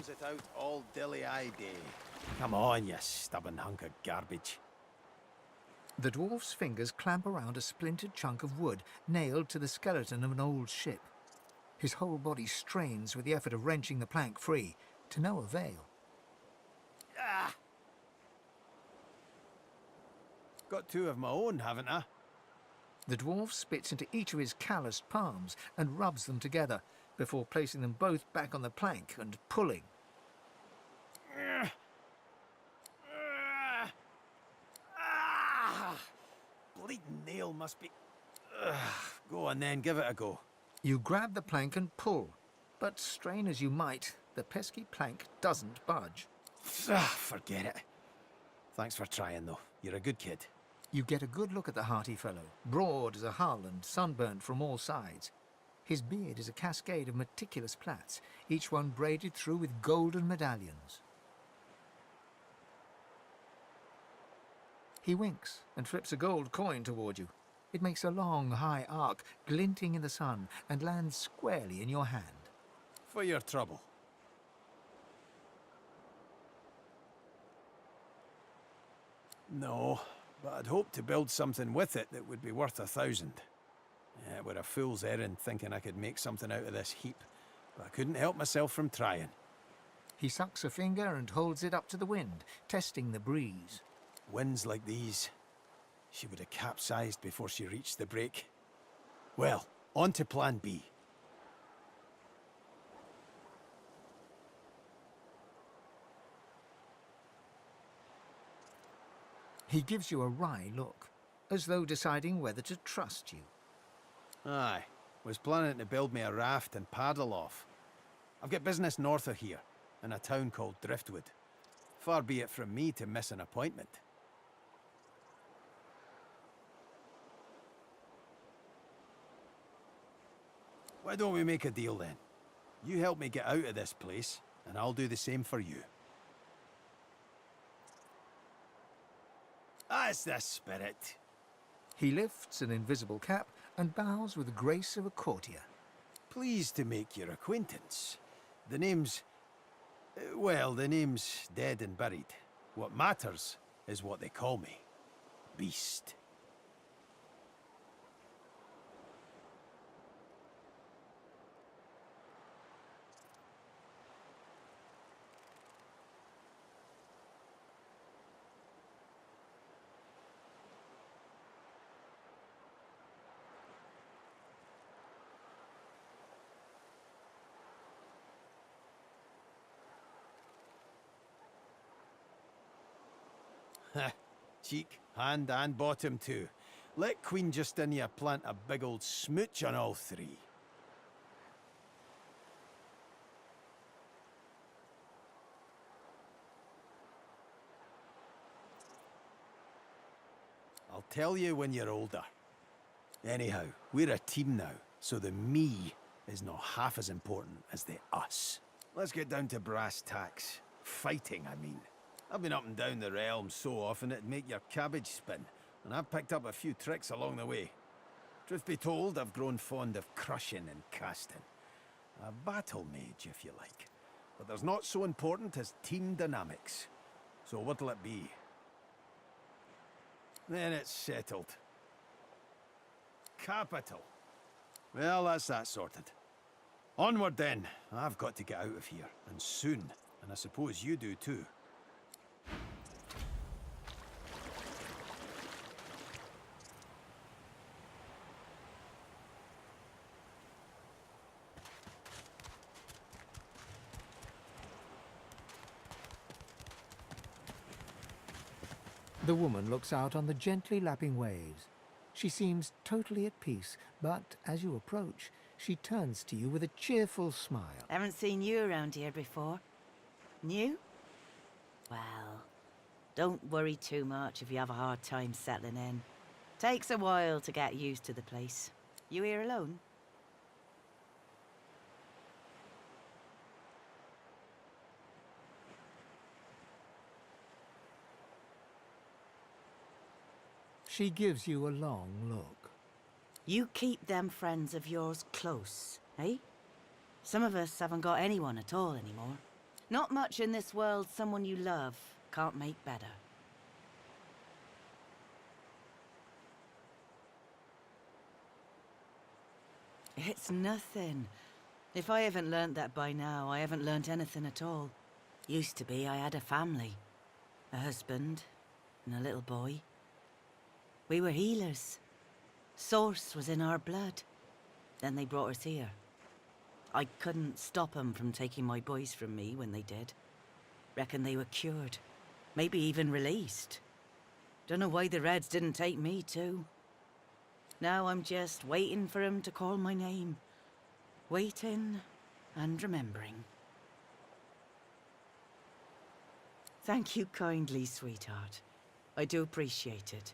drums it out all dilly-eye day. Come on, you stubborn hunk of garbage. The dwarf's fingers clamp around a splintered chunk of wood nailed to the skeleton of an old ship. His whole body strains with the effort of wrenching the plank free, to no avail. Ah! Got two of my own, haven't I? The dwarf spits into each of his calloused palms and rubs them together, before placing them both back on the plank and pulling. Bleeding nail must be... Go on then, give it a go. You grab the plank and pull, but strain as you might, the pesky plank doesn't budge. Forget it. Thanks for trying, though. You're a good kid. You get a good look at the hearty fellow, broad as a hull and sunburnt from all sides. His beard is a cascade of meticulous plaits, each one braided through with golden medallions. He winks and flips a gold coin toward you. It makes a long, high arc, glinting in the sun, and lands squarely in your hand. For your trouble. No, but I'd hoped to build something with it that would be worth 1,000. Yeah, it were a fool's errand thinking I could make something out of this heap, but I couldn't help myself from trying. He sucks a finger and holds it up to the wind, testing the breeze. Winds like these, she would have capsized before she reached the break. Well, on to plan B. He gives you a wry look, as though deciding whether to trust you. Aye, was planning to build me a raft and paddle off. I've got business north of here, in a town called Driftwood. Far be it from me to miss an appointment. Why don't we make a deal then? You help me get out of this place, and I'll do the same for you. That's the spirit. He lifts an invisible cap and bows with the grace of a courtier. Pleased to make your acquaintance. The name's... well, the name's dead and buried. What matters is what they call me. Beast. Cheek, hand and bottom too. Let Queen Justinia plant a big old smooch on all three. I'll tell you when you're older. Anyhow, we're a team now, so the me is not half as important as the us. Let's get down to brass tacks. Fighting, I mean. I've been up and down the realm so often it'd make your cabbage spin, and I've picked up a few tricks along the way. Truth be told, I've grown fond of crushing and casting. A battle mage, if you like. But there's not so important as team dynamics. So what'll it be? Then it's settled. Capital. Well, that's that sorted. Onward then. I've got to get out of here, and soon. And I suppose you do too. The woman looks out on the gently lapping waves. She seems totally at peace, but as you approach, she turns to you with a cheerful smile. Haven't seen you around here before. New? Well, don't worry too much if you have a hard time settling in. Takes a while to get used to the place. You here alone? She gives you a long look. You keep them friends of yours close, eh? Some of us haven't got anyone at all anymore. Not much in this world someone you love can't make better. It's nothing. If I haven't learnt that by now, I haven't learnt anything at all. Used to be I had a family. A husband and a little boy. We were healers. Source was in our blood. Then they brought us here. I couldn't stop 'em from taking my boys from me when they did. Reckon they were cured. Maybe even released. Dunno why the Reds didn't take me too. Now I'm just waiting for 'em to call my name. Waiting and remembering. Thank you kindly, sweetheart. I do appreciate it.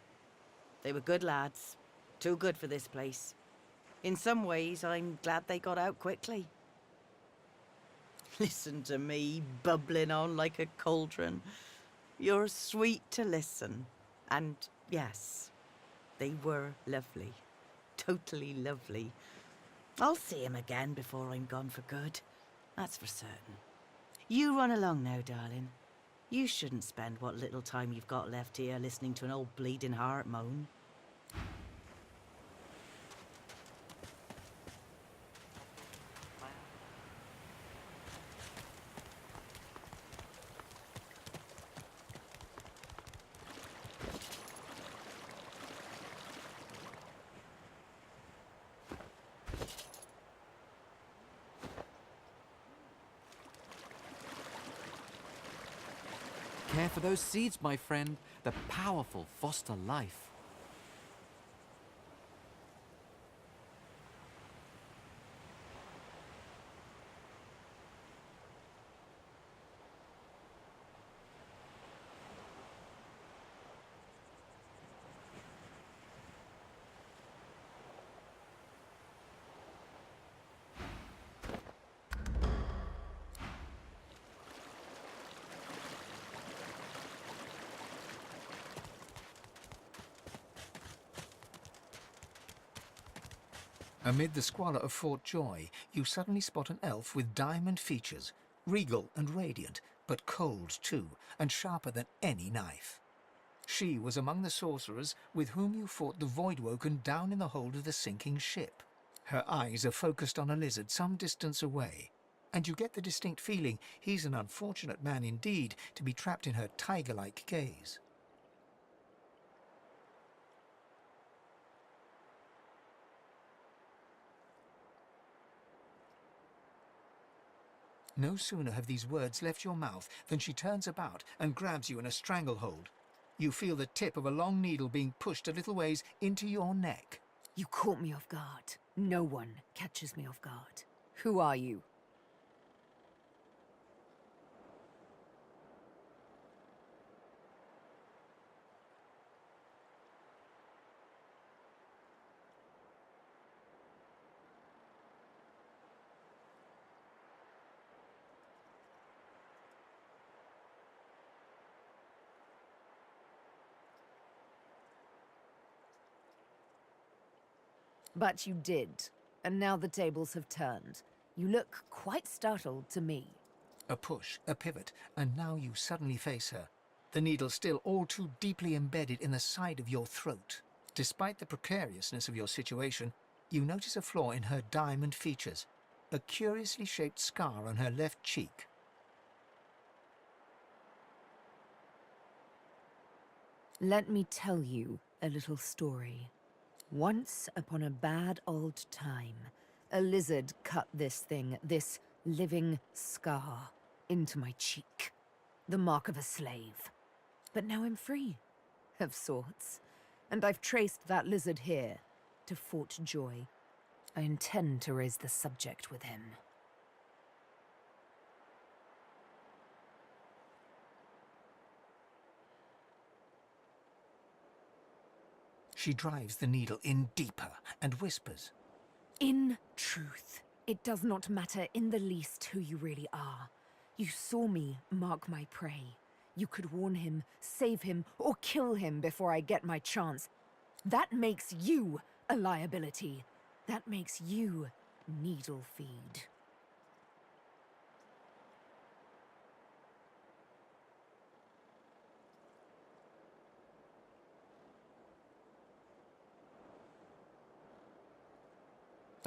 They were good lads. Too good for this place. In some ways, I'm glad they got out quickly. Listen to me, bubbling on like a cauldron. You're sweet to listen. And yes, they were lovely. Totally lovely. I'll see him again before I'm gone for good. That's for certain. You run along now, darling. You shouldn't spend what little time you've got left here listening to an old bleeding heart moan. Care for those seeds, my friend. The powerful foster life. Amid the squalor of Fort Joy, you suddenly spot an elf with diamond features, regal and radiant, but cold too, and sharper than any knife. She was among the sorcerers with whom you fought the Voidwoken down in the hold of the sinking ship. Her eyes are focused on a lizard some distance away, and you get the distinct feeling he's an unfortunate man indeed to be trapped in her tiger-like gaze. No sooner have these words left your mouth than she turns about and grabs you in a stranglehold. You feel the tip of a long needle being pushed a little ways into your neck. You caught me off guard. No one catches me off guard. Who are you? But you did, and now the tables have turned. You look quite startled to me. A push, a pivot, and now you suddenly face her. The needle still all too deeply embedded in the side of your throat. Despite the precariousness of your situation, you notice a flaw in her diamond features, a curiously shaped scar on her left cheek. Let me tell you a little story. Once upon a bad old time, a lizard cut this thing, this living scar, into my cheek. The mark of a slave. But now I'm free, of sorts. And I've traced that lizard here, to Fort Joy. I intend to raise the subject with him. She drives the needle in deeper and whispers. In truth, it does not matter in the least who you really are. You saw me mark my prey. You could warn him, save him, or kill him before I get my chance. That makes you a liability. That makes you needle feed.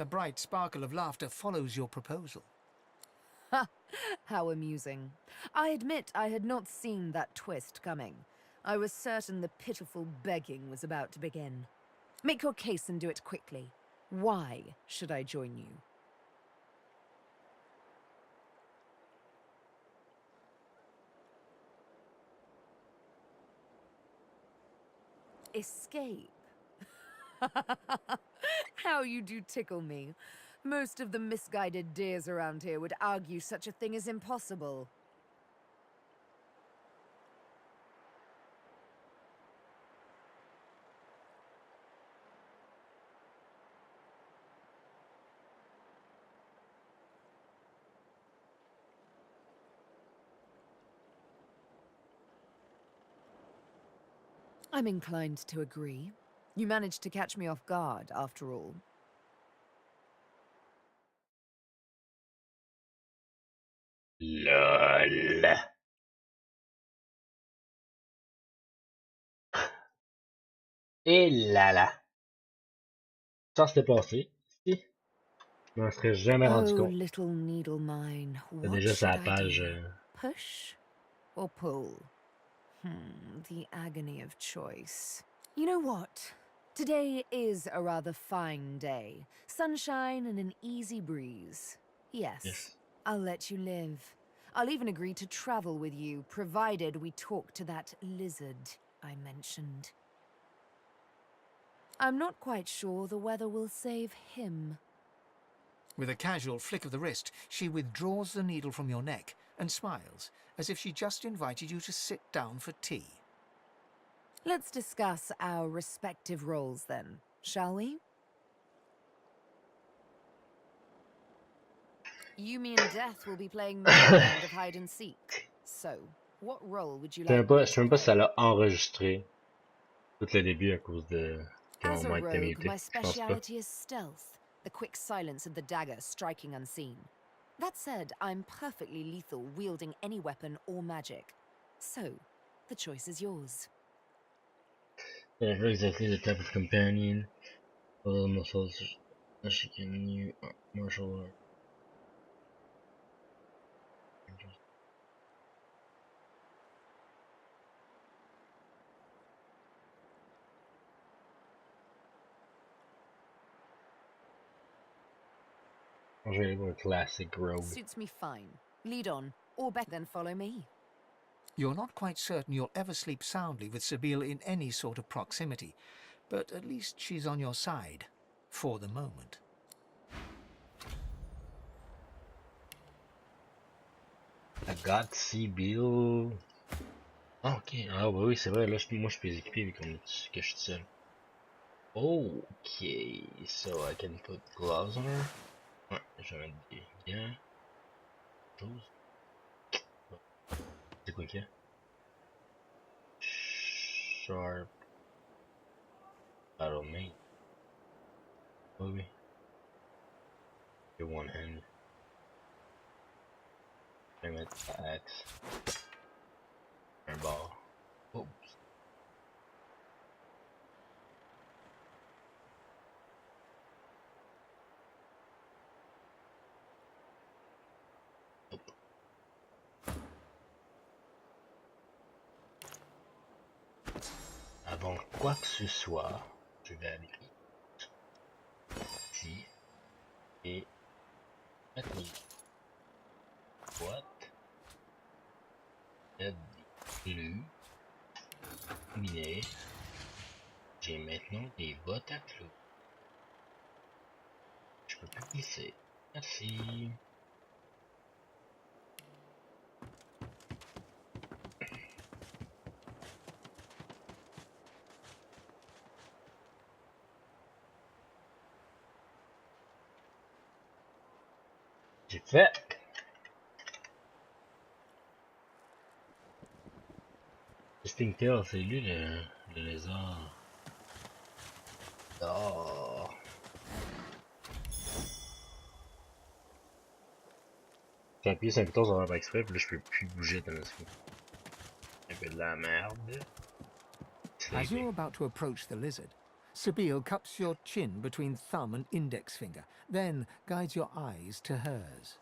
The bright sparkle of laughter follows your proposal. Ha! How amusing. I admit I had not seen that twist coming. I was certain the pitiful begging was about to begin. Make your case and do it quickly. Why should I join you? Escape? How you do tickle me. Most of the misguided deers around here would argue such a thing is impossible. I'm inclined to agree. You managed to catch me off guard, after all. LOL. Et là là. Ça s'était passé. Si. Je m'en serais jamais rendu Oh, compte. little needle mine, C'est what déjà should sa I page. do? Push or pull? The agony of choice. You know what? Today is a rather fine day. Sunshine and an easy breeze. Yes, I'll let you live. I'll even agree to travel with you, provided we talk to that lizard I mentioned. I'm not quite sure the weather will save him. With a casual flick of the wrist, she withdraws the needle from your neck and smiles, as if she just invited you to sit down for tea. Let's discuss our respective roles then, shall we? You, me, and Death will be playing my round of hide and seek. So, what role would you Je sais like même me pas, je to sais même pas si ça play? l'a enregistré tout le début à cause de que As mon a mic était rogue, muté. my Je pense pas. speciality is stealth, the quick silence of the dagger striking unseen. That said, I'm perfectly lethal wielding any weapon or magic. So, the choice is yours. Yeah, exactly the type of companion. Although muscles, she can new martial art. I'm ready for a classic rogue. Suits me fine. Lead on, or better than follow me. You're not quite certain you'll ever sleep soundly with Sabine in any sort of proximity, but at least she's on your side, for the moment. I got Sibyl. Ah, ok. Ah, bah oui, c'est vrai. Là, moi, je peux les équiper vu que je suis seul. Okay, so I can put gloves on her. Ouais, je vais mettre des gants. Chose. C'est quoi qu'il y a? Sharp. Battle mate. Oui, oui. Your one hand. Je vais mettre axe. Un bar. Oops. Avant quoi que ce soit, je vais aller ici et mettre mes boîtes, mettre des clous, miner. J'ai maintenant des bottes à clous. Je peux plus glisser. Merci. J'ai fait. Stinktail, c'est lui le lézard. Oh. J'ai appuyé sur un bouton sur un exprès, puis là je peux plus bouger dans le coup. Un peu de la merde. As you're about to approach the lizard, Sabine cups your chin between thumb and index finger, then guides your eyes to hers.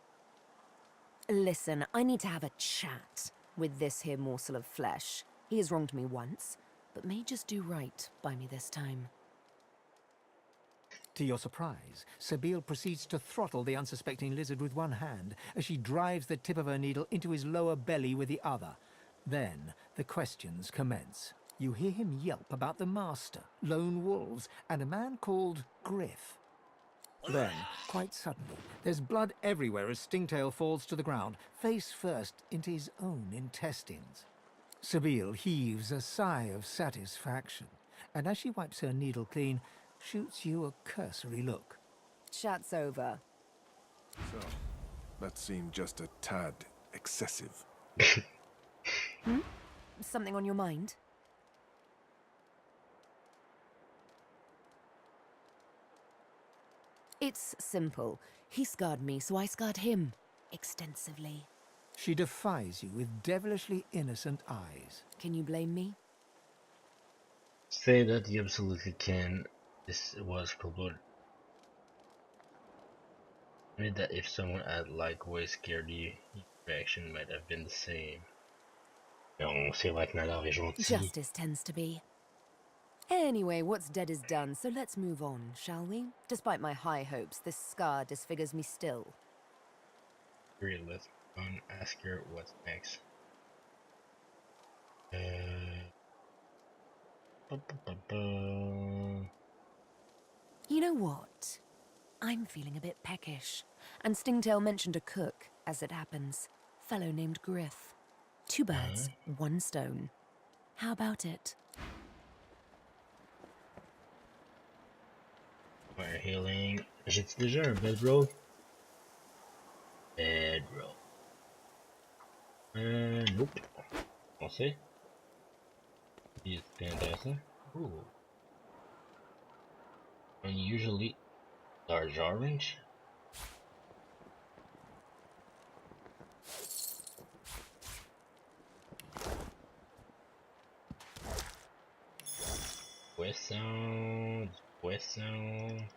Listen, I need to have a chat with this here morsel of flesh. He has wronged me once, but may just do right by me this time. To your surprise, Sabine proceeds to throttle the unsuspecting lizard with one hand as she drives the tip of her needle into his lower belly with the other. Then the questions commence. You hear him yelp about the master, lone wolves, and a man called Griff. Then, quite suddenly, there's blood everywhere as Stingtail falls to the ground, face first into his own intestines. Sabine heaves a sigh of satisfaction, and as she wipes her needle clean, shoots you a cursory look. Chat's over. So, that seemed just a tad excessive. Something on your mind? It's simple. He scarred me, so I scarred him. Extensively. She defies you with devilishly innocent eyes. Can you blame me? Say that you absolutely can. This was cool. I mean that if someone had likewise scared you, your reaction might have been the same. Non, c'est vrai que Nahdar est gentil. Justice tends to be. Anyway, what's dead is done, so let's move on, shall we? Despite my high hopes, this scar disfigures me still. Great, let's go and ask her what's next. You know what? I'm feeling a bit peckish. And Stingtail mentioned a cook, as it happens. Fellow named Griff. 2 birds, 1 stone. How about it? Fire healing. J'ai-tu déjà un bedroll? Bedroll. Nope. On sait. C'est intéressant. Ooh. Unusually large orange. Poisson, du poisson.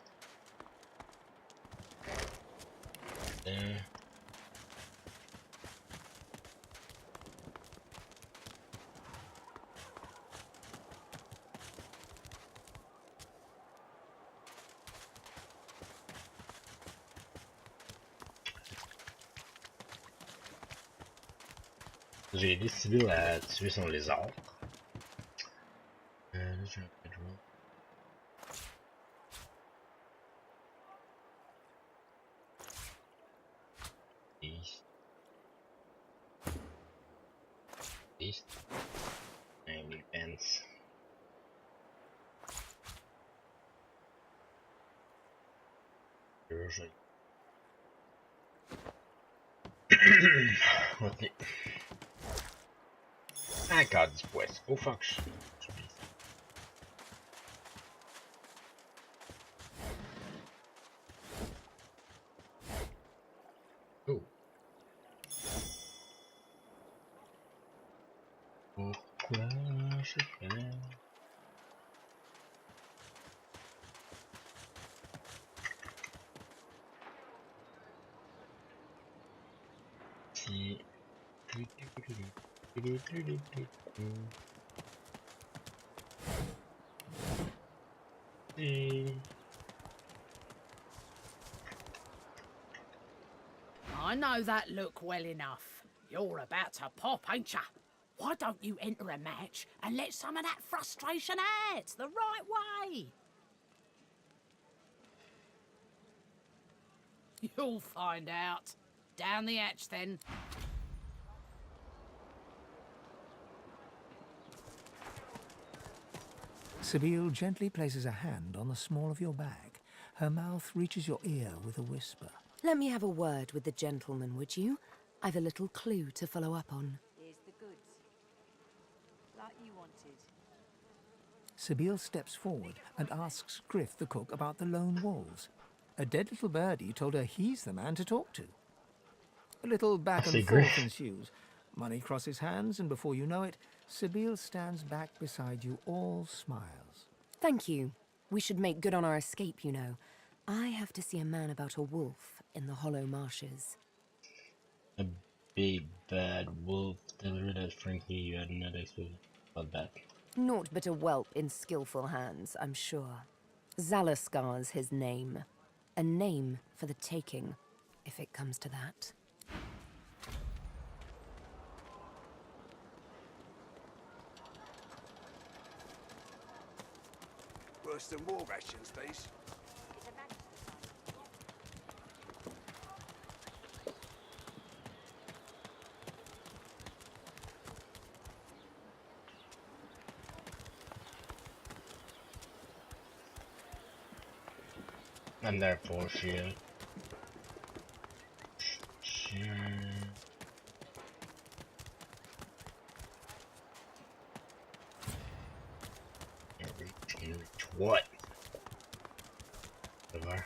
J'ai aidé Civil à tuer son lézard. Là, j'ai un bedroll. East. East. And fence. Retenez. Ah, God, this boys. Oh, fuck. Oh. Pourquoi je fais... Si... I know that look well enough. You're about to pop, ain't ya? Why don't you enter a match and let some of that frustration out the right way? You'll find out. Down the hatch, then. Sabine gently places a hand on the small of your back. Her mouth reaches your ear with a whisper. Let me have a word with the gentleman, would you? I've a little clue to follow up on. Here's the goods. Like you wanted. Sabine steps forward and asks Griff the cook about the lone wolves. A dead little birdie told her he's the man to talk to. A little back and forth ensues. Money crosses hands, and before you know it, Sabine stands back beside you, all smiles. Thank you. We should make good on our escape, you know. I have to see a man about a wolf in the hollow marshes. A big bad wolf. Tell her that frankly you had not expected about that. Naught but a whelp in skillful hands, I'm sure. Zalaskar's his name. A name for the taking, if it comes to that. Worse than war rations, these. I'm there for shield. Sure. What? Whatever.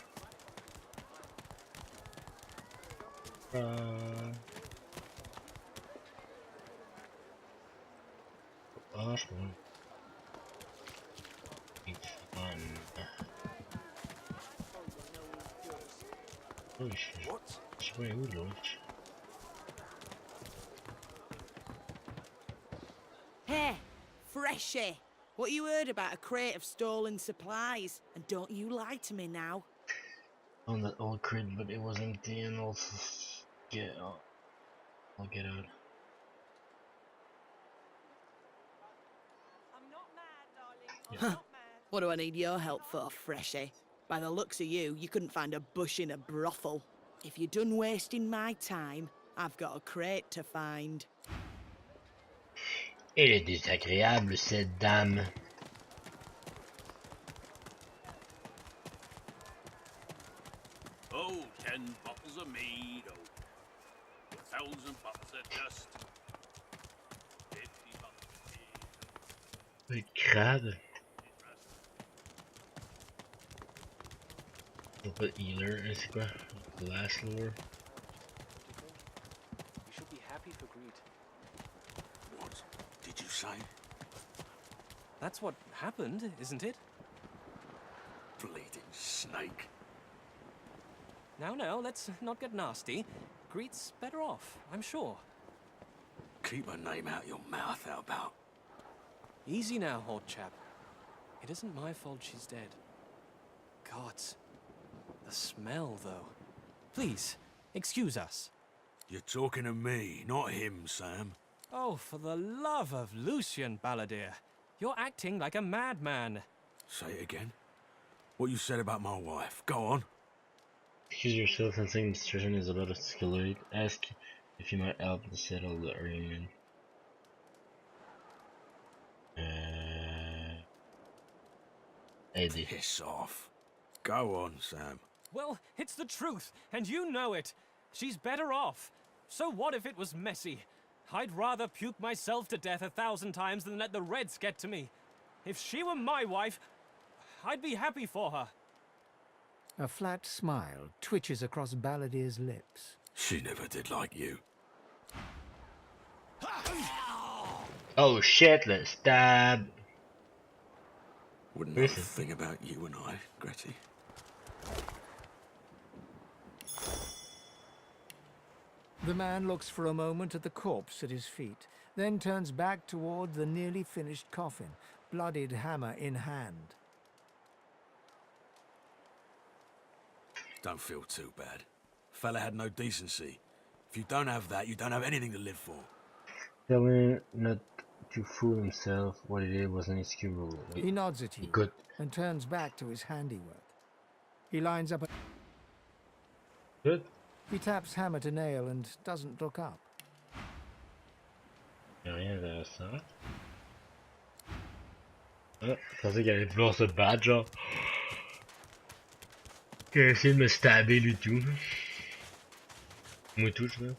Last one. It's fun. Oh shit. What? Swear who launch? Hey, Freshie! What you heard about a crate of stolen supplies? And don't you lie to me now. On that old crate, but it was empty and also get out. I'll get out. I'm not mad, darling. I'm Yeah. not mad. What do I need your help for, Freshie? By the looks of you, you couldn't find a bush in a brothel. If you're done wasting my time, I've got a crate to find. Elle est désagréable, cette dame. Oh, 10 bottles of mead, oh, 1,000 bottles of dust, 50 bottles of mead. Le crabe. On peut healer, c'est quoi? Last lore. You should be happy for greed. What did you say? That's what happened, isn't it? Bleeding snake. Now, let's not get nasty. Greet's better off, I'm sure. Keep her name out your mouth, how about? Easy now, old chap. It isn't my fault she's dead. Gods. The smell, though. Please, excuse us. You're talking to me, not him, Sam. Oh, for the love of Lucian, Balladeer. You're acting like a madman. Say it again. What you said about my wife. Go on. Excuse yourself and saying the situation is about to escalate. Ask if you might help to settle the argument. Eddie. Piss off. Go on, Sam. Well, it's the truth, and you know it. She's better off. So what if it was messy? I'd rather puke myself to death 1,000 times than let the Reds get to me. If she were my wife, I'd be happy for her. A flat smile twitches across Balladeer's lips. She never did like you. Oh shit, let's stab. Wouldn't know a thing about you and I, Gretty. The man looks for a moment at the corpse at his feet, then turns back toward the nearly finished coffin, bloodied hammer in hand. Don't feel too bad. Fella had no decency. If you don't have that, you don't have anything to live for. Tell him not to fool himself. What he did was inexcusable. He nods at you Good. and turns back to his handiwork. He lines up a... Good. He taps hammer to nail and doesn't look up. Rien d'intéressant. Ah, je pensais qu'il allait vouloir se battre, genre. Qu'il allait essayer de me stabber, lui, tout. Moi, tout, je veux.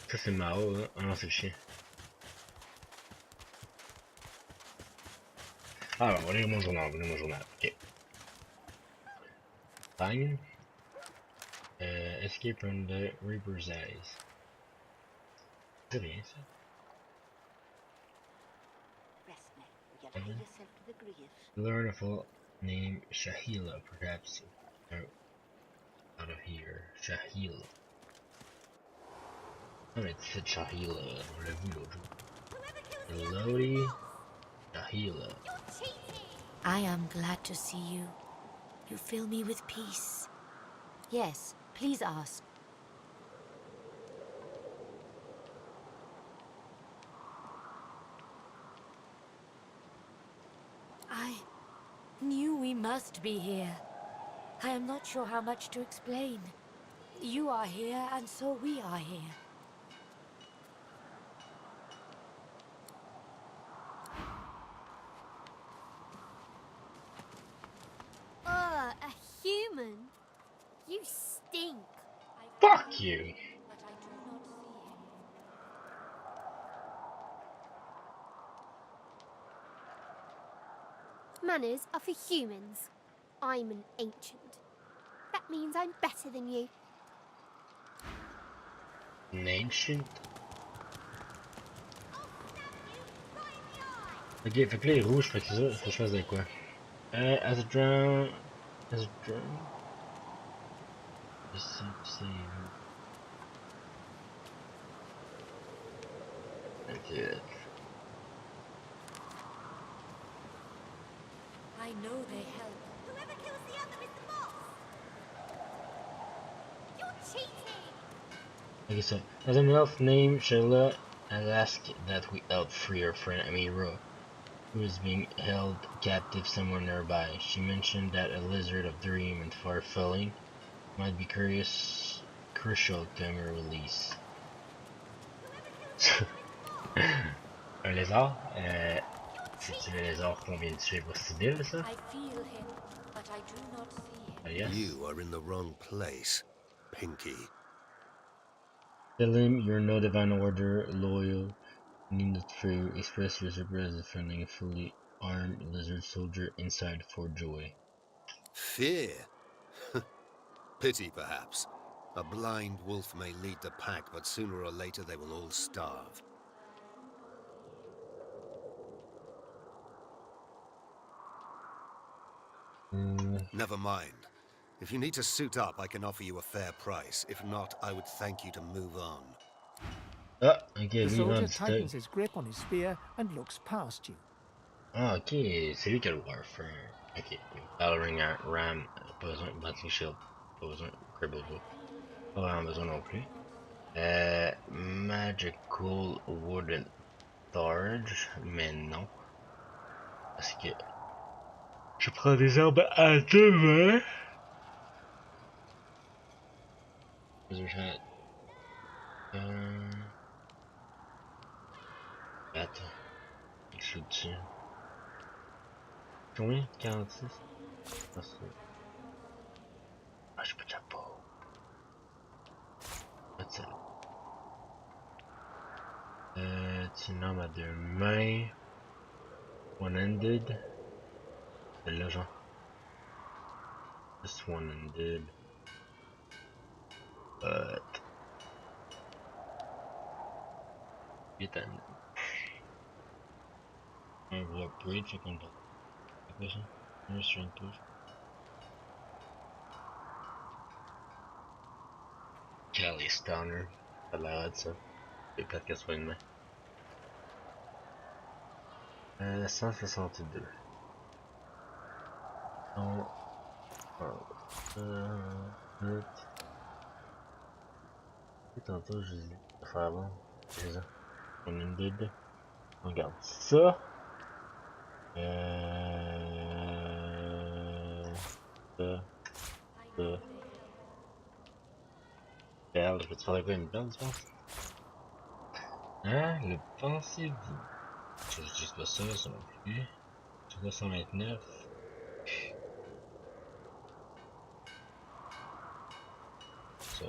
Ça, c'est Mao, hein. Ah non, c'est le chien. Alors, on va lire mon journal, ok. Fine. Escape from the Reaper's Eyes. C'est bien, ça. Rest me. We get yourself to the grave. Learn of a name Shahila, perhaps out of here. Shahila. Oh, it said Shahila. On l'a vu l'autre jour. Lodi Shahila. I am glad to see you. You fill me with peace. Yes, please ask. I knew we must be here. I am not sure how much to explain. You are here, and so we are here. A human? You stink. Fuck you! But I do not see him. Manners are for humans. I'm an ancient. That means I'm better than you. An ancient? Ok, fait que là il est rouge, fait que c'est ça, faut que je fasse de quoi? As a drown. Save. That's it. I know they help. Whoever kills the other is the boss. You're cheating. Okay, so as an elf named Sheila, has asked that we help free her friend Amira, who is being held captive somewhere nearby. She mentioned that a lizard of dream and far-falling might be crucial to her release. Un lézard? C'est-tu le lézard qu'on vient de tuer pour Sibyl, ça? I feel him, but I do not see him. Ah, yes. You are in the wrong place, Pinky. Tell him you're no divine order, loyal, need not fear. Express your surprise defending a fully armed lizard soldier inside Fort Joy. Fear? Pity, perhaps. A blind wolf may lead the pack, but sooner or later they will all starve. Never mind. If you need to suit up, I can offer you a fair price. If not, I would thank you to move on. Ah, ok, The lui il soldier vend du tightens steak. his grip on his spear and looks past you. Ah, ok, c'est lui qui a le warframe. Ok, Battering Ram, pas besoin, Batting Shield, pas besoin, Cribble Bow, pas vraiment besoin non plus. Magical Wooden Torch, mais non. Parce que je prends des armes à 2 mains. Wizard Hat. Attends, je dessus. Combien? 46? Ah, je peux déjà pas. That's it. C'est une arme à 2 mains. One-handed. Celle-là, genre. Just one-handed. But. Get-handed. On va upgrade, fait qu'on va. C'est quoi ça? Un strength push. Cali Stunner. Ça a l'air de ça. C'est peut-être qu'elle soit une main. 162. Non. Et tantôt, je dis de faire bon. C'est ça. On a une bide. On regarde ça. Ça. Ça. Perle. Je peux te faire de quoi une perle, tu penses? Hein? Le pensez-vous? Je dis pas ça non plus. 329. Ça.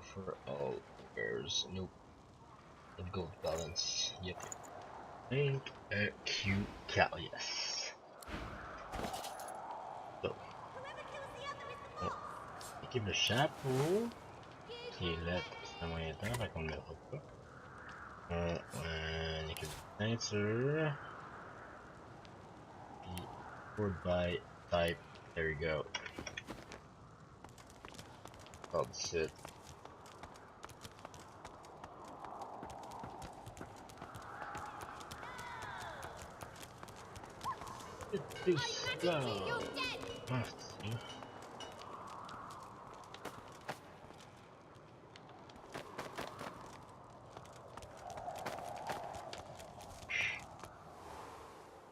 For all wares, nope. And gold balance, yep. think a cute cow, yes. So, oh, équipe de chapeau. Squelette, c'est un moyen temps, fait qu'on ne le mettra pas. Une équipe de ceinture. Puis, forward by type, there you go. That's it. Too slow. Partie.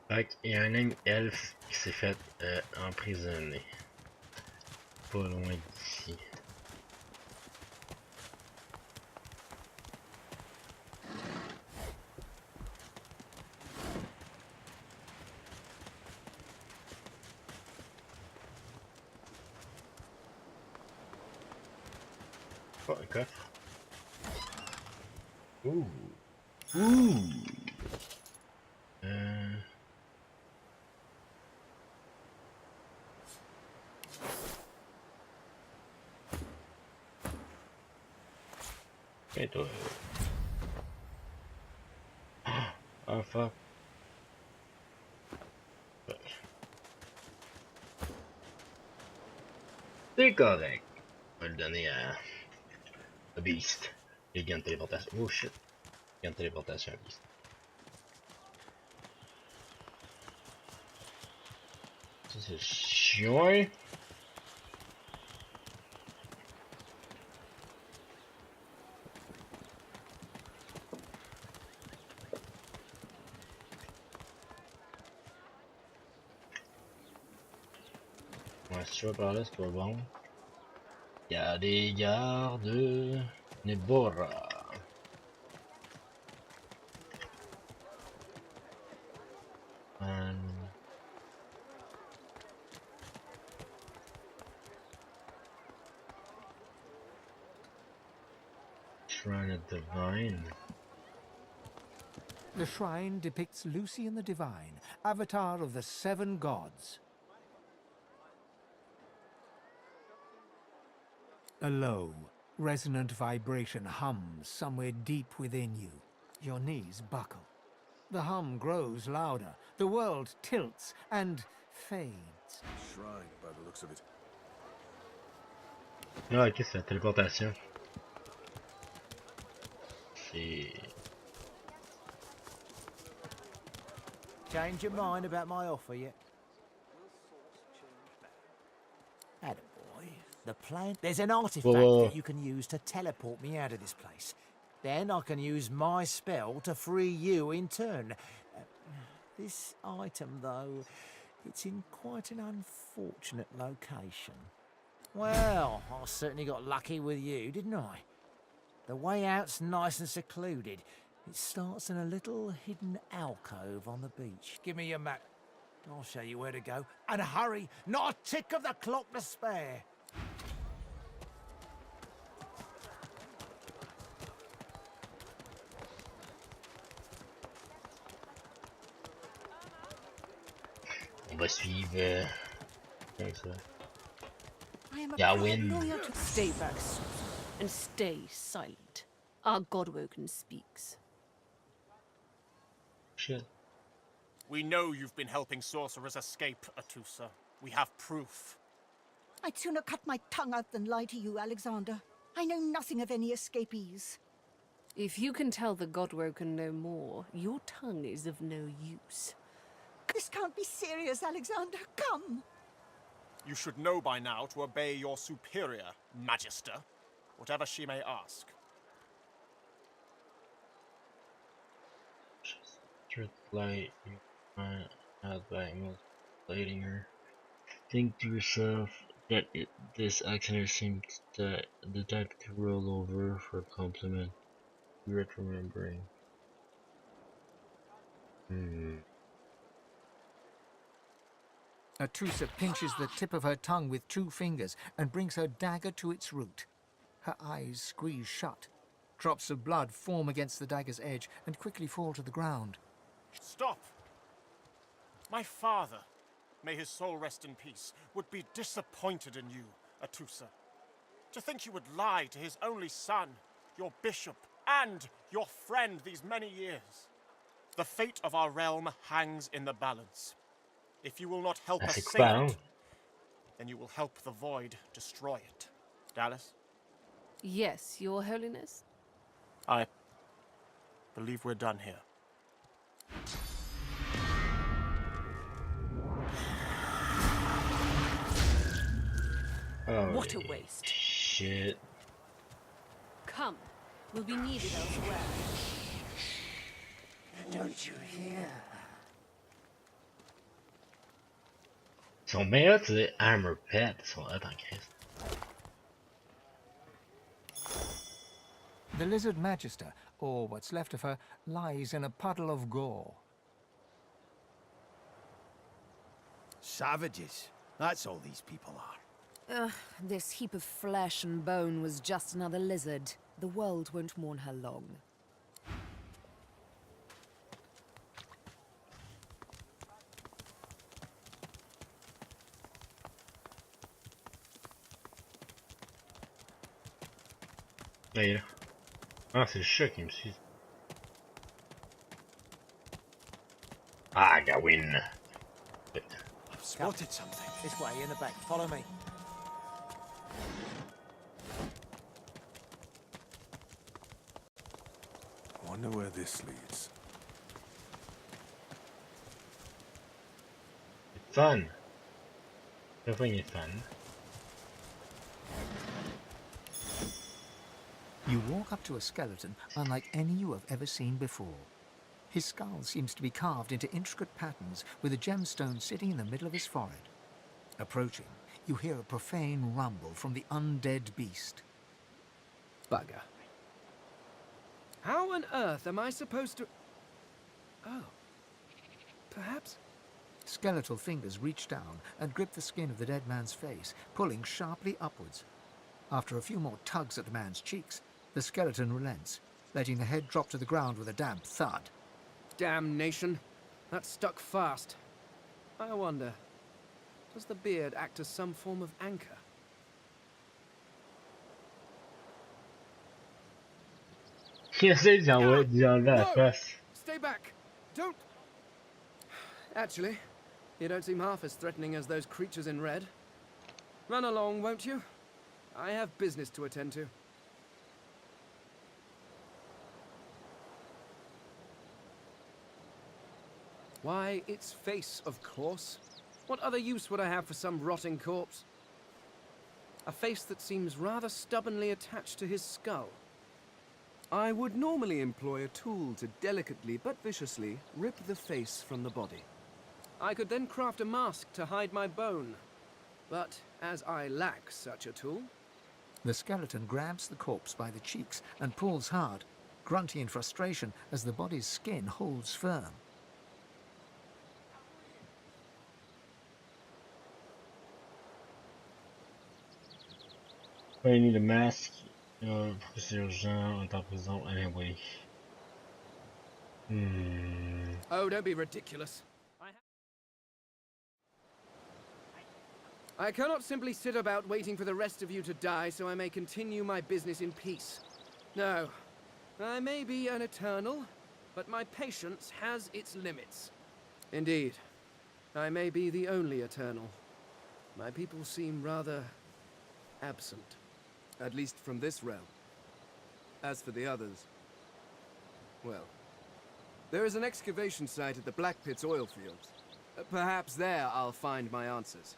Fait qu'il y a un elfe qui s'est fait emprisonner. Pas loin d'ici. Oh, un coffre. Ouh. Ouh. Et toi? Ah, fuck. C'est correct. On va le donner à Beast. Les gains de téléportation. Oh shit. Gains de téléportation à Beast. Ça c'est chiant. Ouais, si tu vas par là, c'est pas bon. Il y a des gardes Nebora. Shrine of Divine. The shrine depicts Lucian the Divine, avatar of the 7 gods. A low, resonant vibration hums somewhere deep within you. Your knees buckle. The hum grows louder, the world tilts and fades. Shrine, by the looks of it. Ah, ok, c'est la téléportation. C'est... Change your mind about my offer yet? Attaboy. The plan... There's an artifact that you can use to teleport me out of this place. Then I can use my spell to free you in turn. This item, though, it's in quite an unfortunate location. Well, I certainly got lucky with you, didn't I? The way out's nice and secluded. It starts in a little hidden alcove on the beach. Give me your map. I'll show you where to go. And hurry! Not a tick of the clock to spare! On va suivre... Comme ça. I am a Gawain. proud loyal to stay back, Susan, and stay silent. Our Godwoken speaks. Shit. We know you've been helping sorcerers escape, Atusa. We have proof. I'd sooner cut my tongue out than lie to you, Alexander. I know nothing of any escapees. If you can tell the Godwoken no more, your tongue is of no use. This can't be serious, Alexander. Come! You should know by now to obey your superior, Magister, whatever she may ask. Truth light, you find out by manipulating her. Think to yourself that this accident seems the type to roll over for a compliment. Regret remembering. Atusa pinches the tip of her tongue with 2 fingers and brings her dagger to its root. Her eyes squeeze shut. Drops of blood form against the dagger's edge and quickly fall to the ground. Stop! My father, may his soul rest in peace, would be disappointed in you, Atusa. To think you would lie to his only son, your bishop, and your friend these many years. The fate of our realm hangs in the balance. If you will not help us save it, then you will help the Void destroy it. Dallas? Yes, Your Holiness? I believe we're done here. Oh, What a waste. Shit. Come, we'll be needed elsewhere. Don't you hear? Ils sont bien hot, ces armor pets. Ils sont hot en Christ. The lizard magister, or what's left of her, lies in a puddle of gore. Savages. That's all these people are. Ugh, this heap of flesh and bone was just another lizard. The world won't mourn her long. Là, il est là. Ah, c'est le chat qui me suit. Ah, Gawain. I've spotted something. This way, in the back. Follow me. Wonder where this leads. C'est fun. Le fun est fun. You walk up to a skeleton unlike any you have ever seen before. His skull seems to be carved into intricate patterns with a gemstone sitting in the middle of his forehead. Approaching, you hear a profane rumble from the undead beast. Bugger. How on earth am I supposed to... Oh. Perhaps... Skeletal fingers reach down and grip the skin of the dead man's face, pulling sharply upwards. After a few more tugs at the man's cheeks, the skeleton relents, letting the head drop to the ground with a damp thud. Damnation. That stuck fast. I wonder, does the beard act as some form of anchor? Essaye d'y enlever la face. Stay back! Don't... Actually, you don't seem half as threatening as those creatures in red. Run along, won't you? I have business to attend to. Why, its face, of course. What other use would I have for some rotting corpse? A face that seems rather stubbornly attached to his skull. I would normally employ a tool to delicately but viciously rip the face from the body. I could then craft a mask to hide my bone. But as I lack such a tool... The skeleton grabs the corpse by the cheeks and pulls hard, grunting in frustration as the body's skin holds firm. I need a mask. C'est urgent, on est en prison. Allez, oui. Oh, don't be ridiculous. I cannot simply sit about waiting for the rest of you to die so I may continue my business in peace. No. I may be an eternal, but my patience has its limits. Indeed. I may be the only eternal. My people seem rather absent. At least from this realm. As for the others... well... there is an excavation site at the Black Pit's oil fields. Perhaps there I'll find my answers.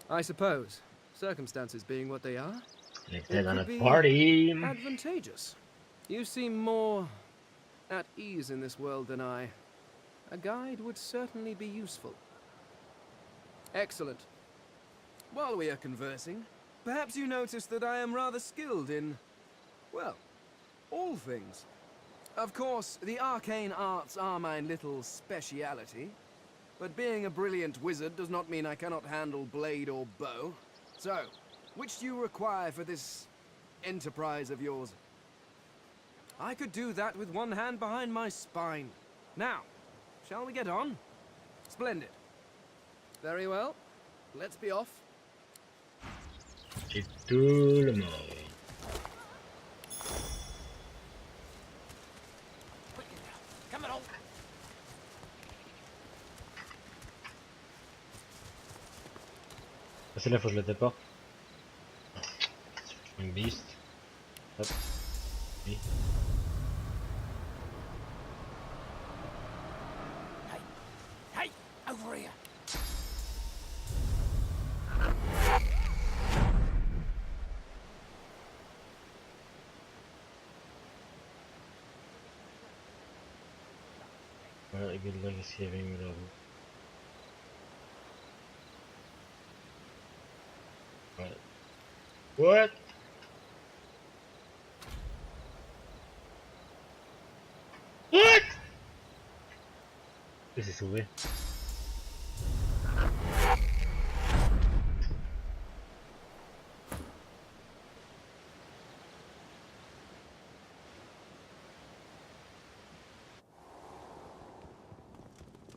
I suppose, circumstances being what they are, it could be party. advantageous. You seem more at ease in this world than I. A guide would certainly be useful. Excellent. While we are conversing, perhaps you notice that I am rather skilled in, well, all things. Of course, the arcane arts are my little speciality, but being a brilliant wizard does not mean I cannot handle blade or bow. So, Which do you require for this enterprise of yours? I could do that with one hand behind my spine. Now, shall we get on? Splendid. Very well. Let's be off. C'est tout le monde. Come on. Ah, celle-là, faut que je la téléporte. Un beast. Hop. Oui. Hey, over here. Well, good luck escaping without it. What? What? This is weird.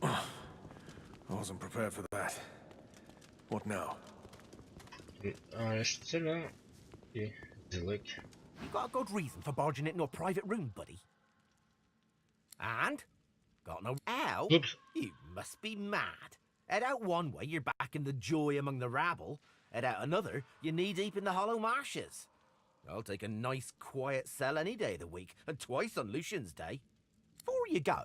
I wasn't prepared for that. What now? Reste là. Ok, je look. You got a good reason for barging into a private room, buddy? And? Got no out? Oops. You must be mad. Head out one way, you're back in the joy among the rabble. Head out another, you're knee-deep in the hollow marshes. I'll take a nice, quiet cell any day of the week, and twice on Lucian's Day. Before you go,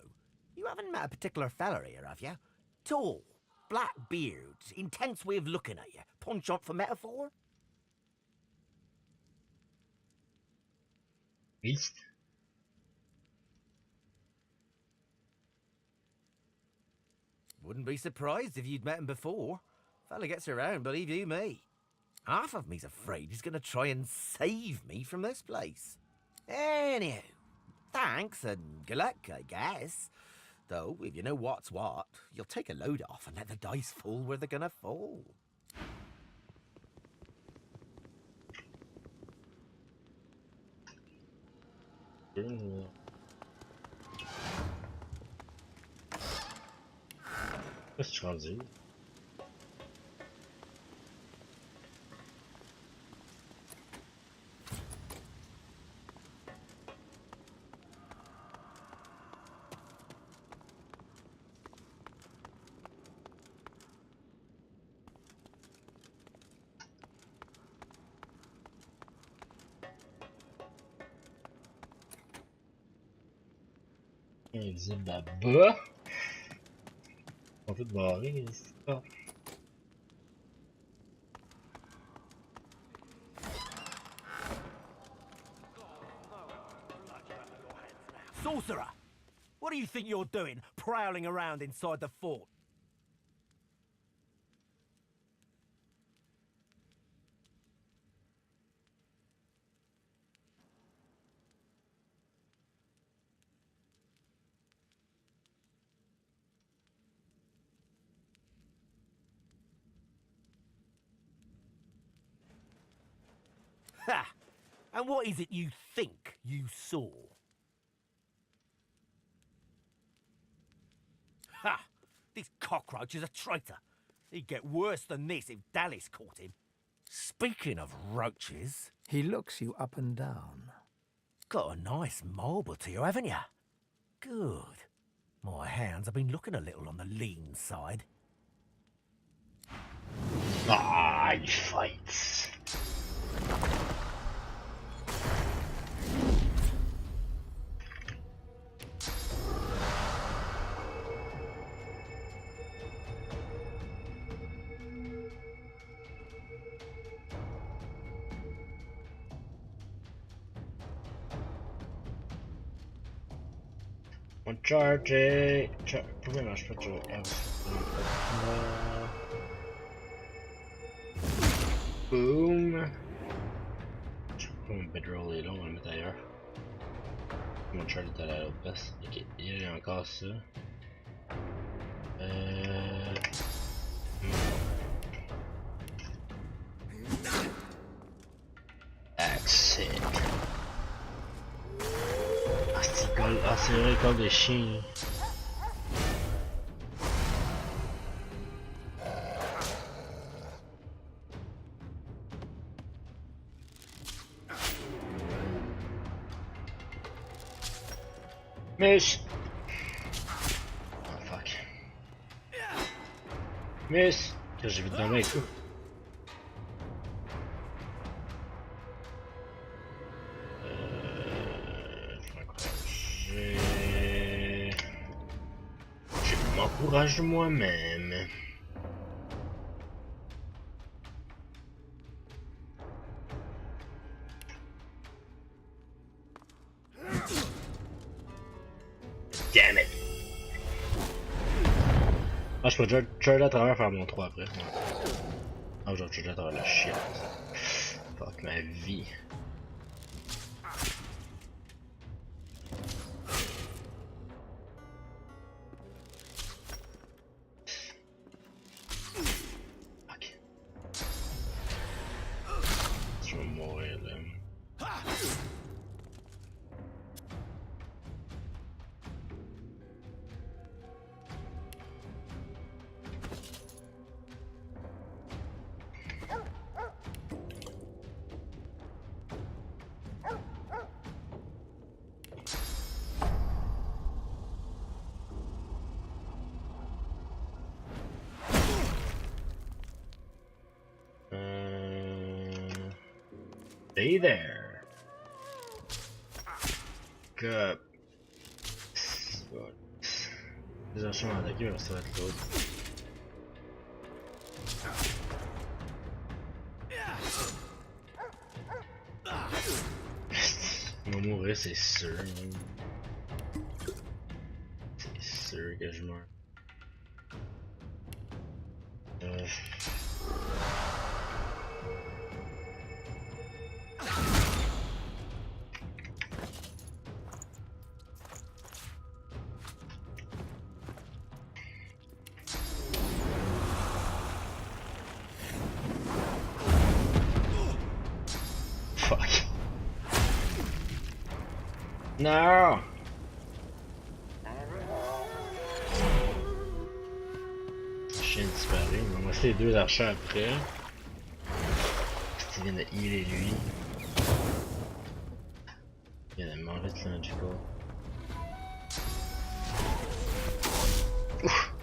you haven't met a particular fella here, have you? Tall, black beard, intense way of looking at you. Punch-up for metaphor? Beast. Wouldn't be surprised if you'd met him before. Fella gets around, believe you me. Half of me's afraid he's gonna try and save me from this place. Anyhow, thanks and good luck, I guess. Though, if you know what's what, you'll take a load off and let the dice fall where they're gonna fall. Let's transit. Il disait bah. En fait, barré, c'est pas. Sorcerer! What do you think you're doing, prowling around inside the fort? Ha! And what is it you think you saw? Ha! This cockroach is a traitor. He'd get worse than this if Dallas caught him. Speaking of roaches... He looks you up and down. Got a nice marble to you, haven't you? Good. My hands have been looking a little on the lean side. Ah, he fights. On charge it. Pourquoi il marche pas toujours? Boom. Je peux pas me bedroller là, on va le mettre ailleurs. On va charger tout à l'autre place. Ok, il y a encore ça. Ah, c'est vrai, comme des chiens. Miss! Oh fuck. Miss! J'ai vu dans main et tout. Je m'encourage moi-même. Damn it! Ah, je peux charger à travers faire mon 3 après. Ah, je vais charger à travers la shit. Fuck ma vie. Fuck. Je vais mourir là. Stay there. Que... Les enchaînements d'attaquer, ça va être l'autre. Il va mourir, c'est sûr. C'est sûr que je meurs. Fuck. No! Chien disparu, on va essayer les deux archers après. Parce qu'il vient de healer lui. Il vient de manger de Logical. Ouf!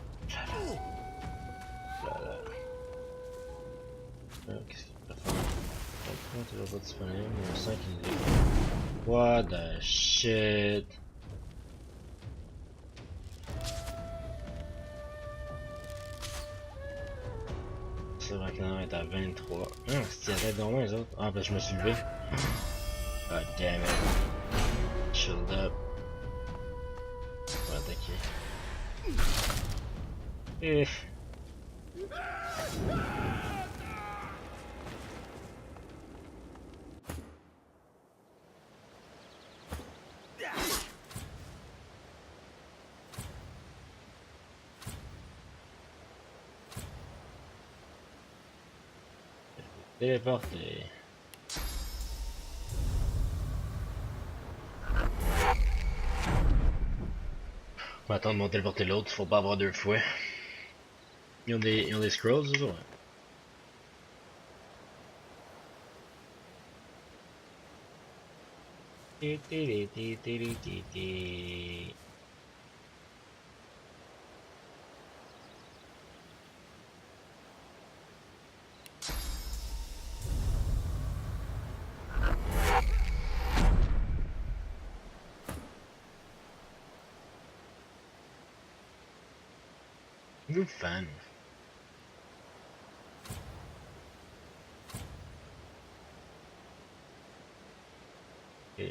Qu'est-ce qu'il peut faire? Pourquoi toujours pas disponible? On sent qu'il est. What the shit? Ça va quand même être à 23. Ah, c'est à dans les autres. Ah, ben je me suis levé. God damn it. Shield up. On va attaquer. If. Téléporter. On va attendre de monter téléporter l'autre, faut pas avoir deux fois. Ils ont des scrolls, c'est ça? Good fun. Yeah.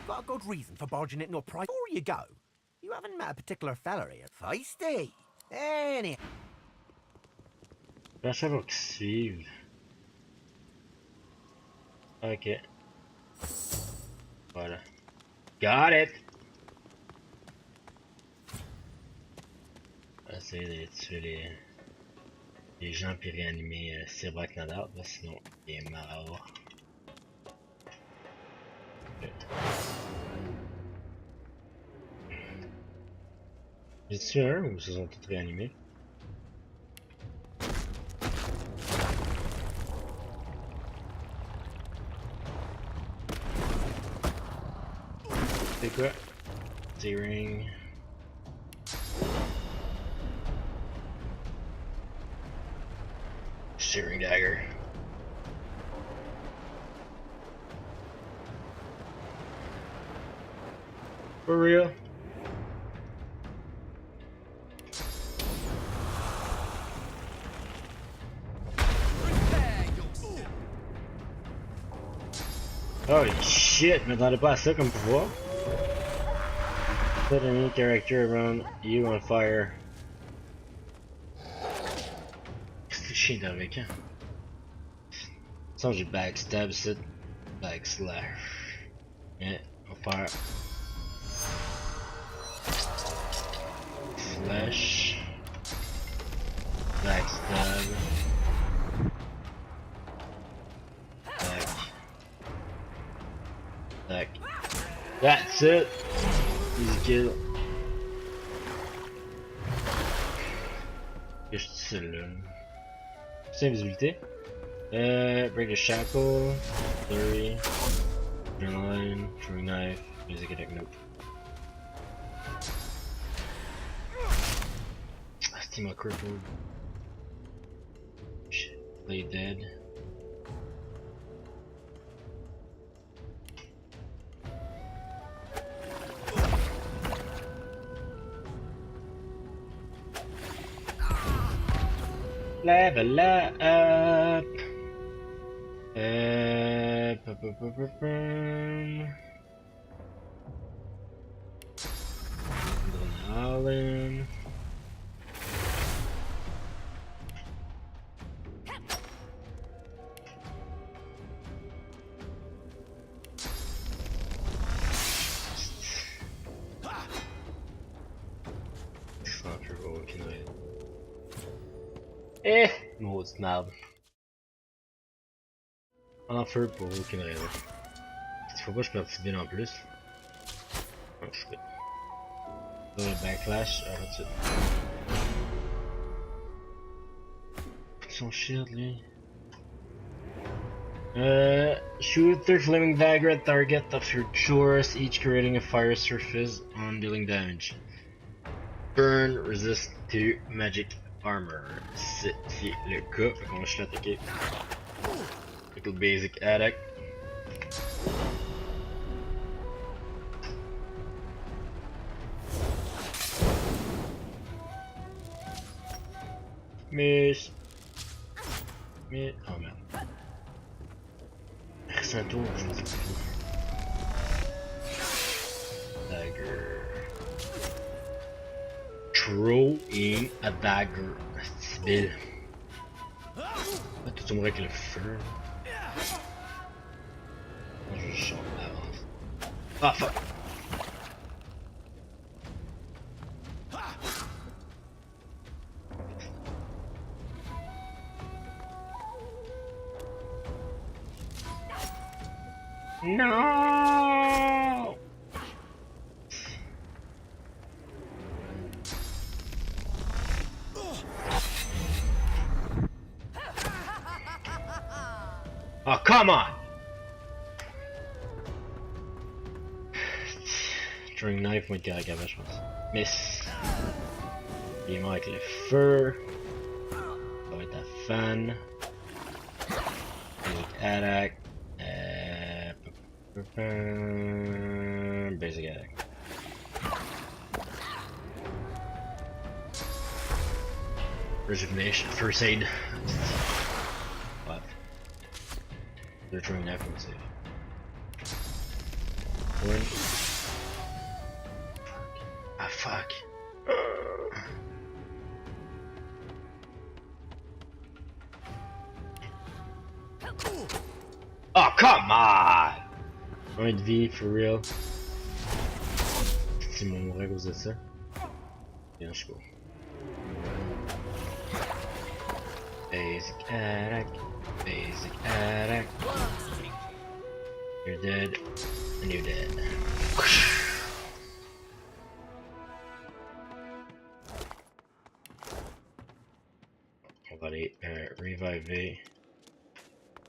Got a good reason for barging into a price. Before you go, you haven't met a particular fella here. Feisty. Any. La chèvre qui suivent. Ok. Voilà. Got it! On va essayer d'aller tuer les gens puis réanimer Sir Brakk Nahdar, parce que sinon il est mort. J'ai tué un ou ils se sont tous réanimés? C'est quoi? Steering. Steering dagger. For real? Holy shit, je m'attendais pas à ça comme pouvoir. Put any character around you on fire. Qu'est-ce que le chien est arrivé quand? Sans j'ai backstab ça. Backslash. Yeah, on va faire. Slash. Backstab. Back. That's it! Easy kill. Que je dis celle-là. C'est invisibilité. Break the shackle. Flurry. Adrenaline. Throwing knife. Music attack, nope. Steam a crippled. Shit. Play dead. Level up. Island. Maudite merde. En feu pour aucune raison. Il faut pas que je participe en plus. Oh shit. Backlash, tout de suite. Son shield lui. Shoot 3 flaming dagger at target of your choice, each creating a fire surface on dealing damage. Burn, resist to magic armor. C'est le cas, fait qu'on va juste l'attaquer. Avec le basic attack. Mais... Oh merde. Reste un tour, je me dis plus. Dagger. Throwing a dagger. C'est belle. Ah, tout tomberait avec le feu. Je vais juste changer d'avance. Ah fuck! No! Oh, come on! Throwing knife va être correct avant, je pense. Miss. Il est mort avec le feu. Ça va être un fan. Basic attack. Basic attack. Rejuvenation. First aid. What? They're throwing knife on save. One. Ah fuck. Oh come on! 1 de vie for real. s'ils m'ont mouru à cause de ça. Bien, je cours. Basic attack. Basic attack. You're dead. And you're dead. On va aller reviver.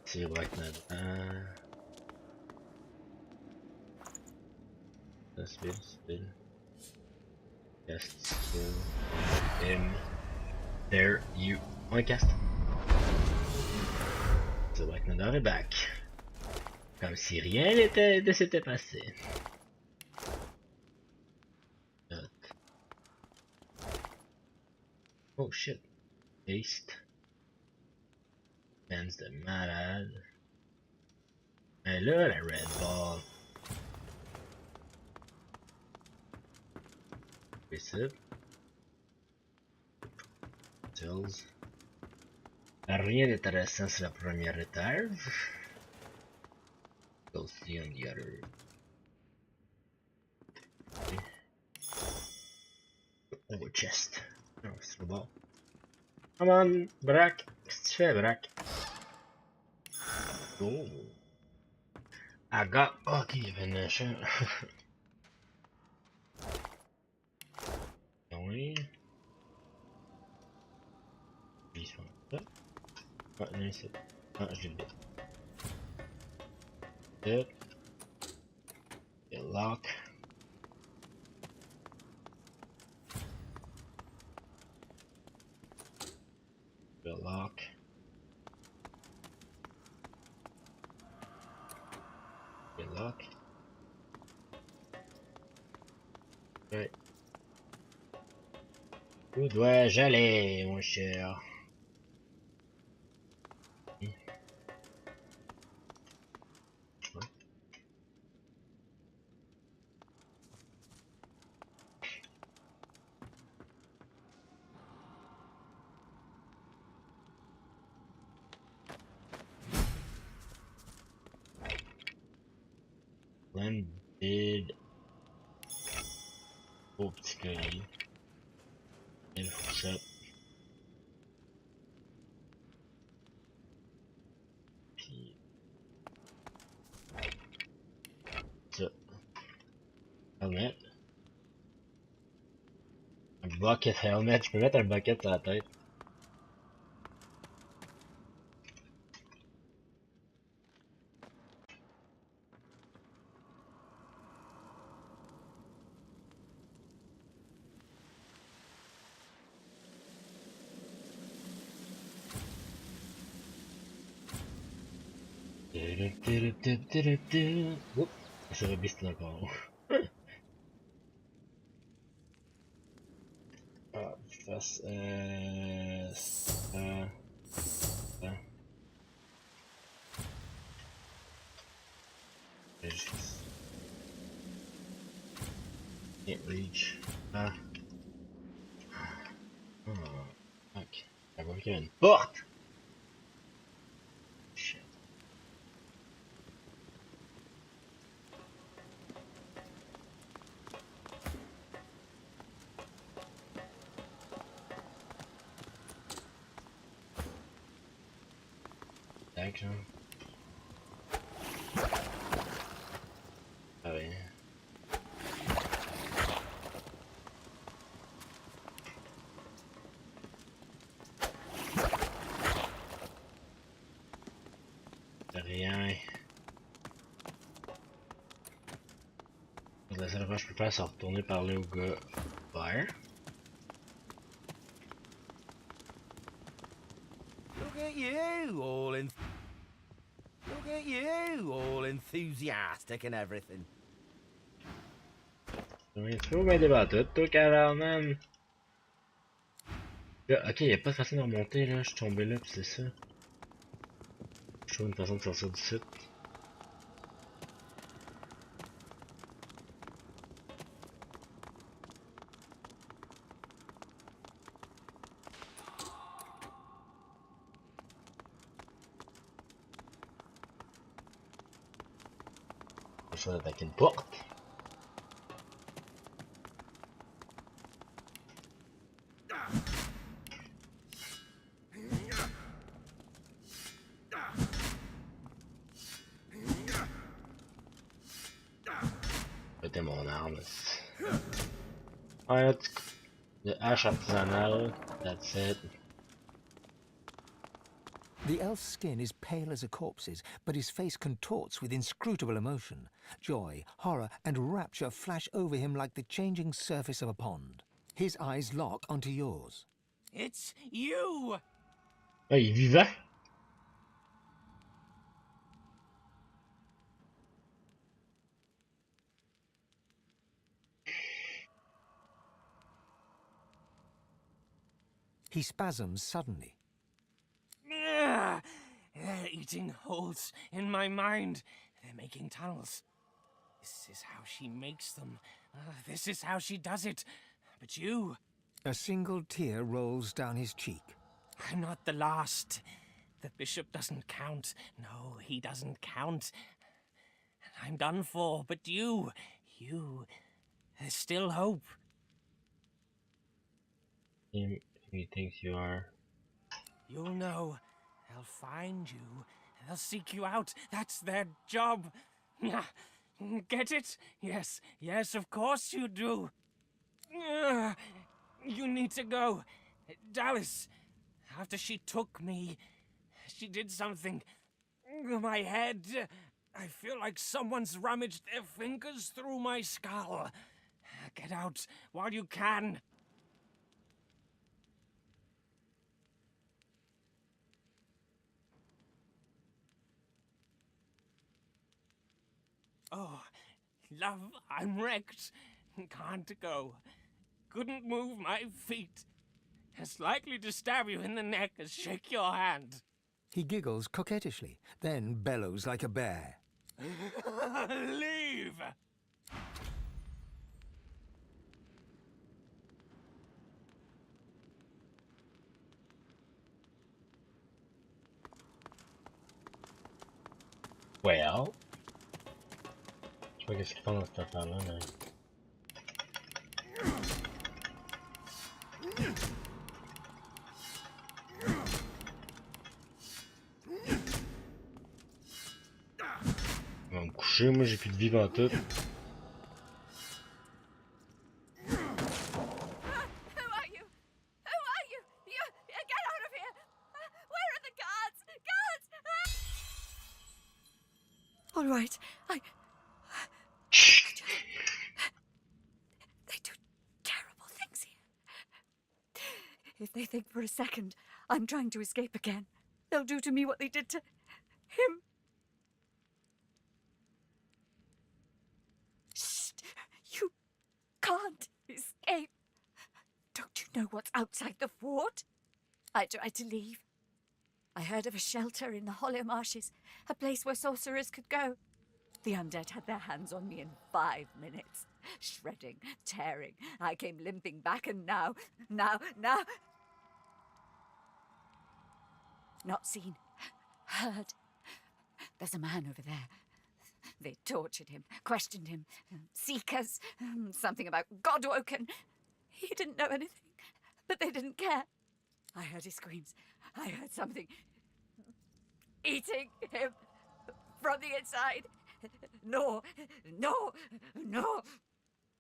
C'est le Brakk Nahdar. Spill. Cast skill. Him. There you. On cast. The Brakk Nahdar est back. Comme si rien ne s'était passé. Oh shit. Haste. Fans de malade. Et là, la red ball. Recipe. Tills. Rien d'intéressant sur la première étage. Go see on the other. Okay. Oh, chest. Oh, c'est le bord. Come on, Brakk. Qu'est-ce que tu fais, Brakk? Oh. I got. Ok, il y avait une chaîne. Oui. Ils sont là. Ah, non, c'est. Ah, je l'ai dit. Lock. Lock. Lock. Ouais. Où dois-je aller, mon cher? Blended. Oh, petit collier. Une fourchette. Puis. Ça. Helmet. Un bucket helmet. Je peux mettre un bucket sur la tête. Oups, ça va bister encore. Ah, face ça. Can't reach. Ah. Oh, fuck. I broke in. Porte! Shit. Action. Ah oui. Rien. La seule fois que je peux faire, c'est retourner parler au gars vert. Look at you, all enthusiastic and everything. Oui, trop bien débattu, toi, Caverman. Là, ok, y'a pas de façon de remonter, là. Je suis tombé là, pis c'est ça. Je trouve une façon de sortir du site. Je vais d'attaquer une porte. était mon arme. Ouais, le hache artisanal, that's it. The elf's skin is pale as a corpse's, but his face contorts with inscrutable emotion. Joy, horror, and rapture flash over him like the changing surface of a pond. His eyes lock onto yours. It's you! Ah, il est vivant? He spasms suddenly. They're eating holes in my mind. They're making tunnels. This is how she makes them. This is how she does it. But you... A single tear rolls down his cheek. I'm not the last. The bishop doesn't count. No, he doesn't count. I'm done for, but you... There's still hope. He thinks you are. You'll know. They'll find you. They'll seek you out. That's their job. Get it? Yes, yes, of course you do. You need to go. Dallas, after she took me, she did something. My head. I feel like someone's rummaged their fingers through my skull. Get out while you can. Oh, love, I'm wrecked. Can't go. Couldn't move my feet. As likely to stab you in the neck as shake your hand. He giggles coquettishly, then bellows like a bear. Leave! Well... Je sais pas qu'est-ce qu'ils font dans cette affaire-là, mais... Je vais me coucher, moi j'ai plus de vie en tout. All right, they do terrible things here. If they think for a second I'm trying to escape again, they'll do to me what they did to him. Shh! You can't escape. Don't you know what's outside the fort? I tried to leave. I heard of a shelter in the hollow marshes, a place where sorcerers could go. The undead had their hands on me in 5 minutes. Shredding, tearing. I came limping back and now... Not seen. Heard. There's a man over there. They tortured him, questioned him. Seekers, something about Godwoken. He didn't know anything, but they didn't care. I heard his screams. I heard something eating him from the inside. No.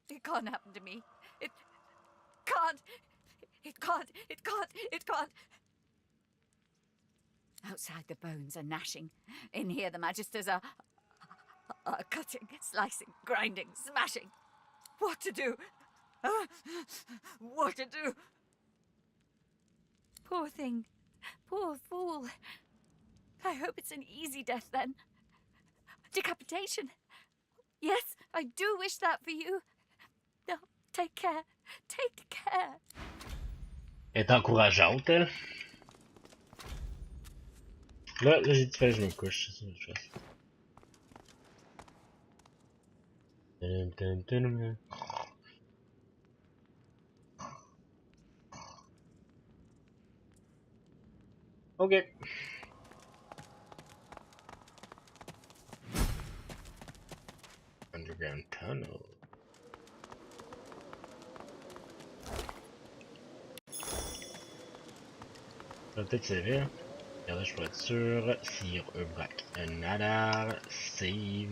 It can't happen to me. It can't. Outside the bones are gnashing. In here the magisters are cutting, slicing, grinding, smashing. What to do? What to do? Poor thing. Poor fool. I hope it's an easy death then. Decapitation. Yes, I do wish that for you. No, take care. Take care. Elle est encourageante, elle. Là j'ai dit fallait que je me couche, c'est ça que je fais. Ok. Underground tunnel. Je vais peut-être servir. Regardez, je pourrais être sûr. Sire Brakk. Nahdar. Save.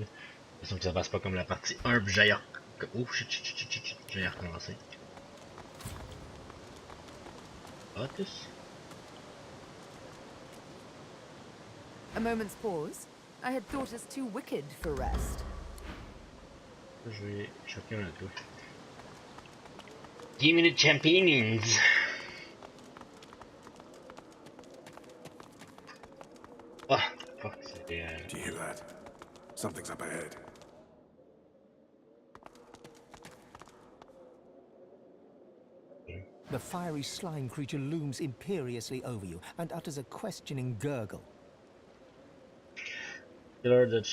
De toute façon que ça passe pas comme la partie 1 puis j'aille Oh shit, j'ai recommencé. Otis? A moment's pause. I had thought us too wicked for rest. Je vais choquer un touche. Give me the champignons! Oh, fuck, c'était... Do you hear that? Something's up ahead. The fiery slime creature looms imperiously over you and utters a questioning gurgle. Tell her that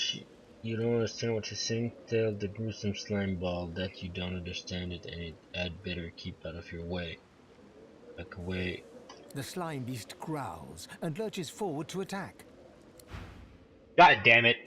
you don't understand what she's saying. Tell the gruesome slime ball that you don't understand it and it had better keep out of your way. Back away. The slime beast growls and lurches forward to attack. God damn it!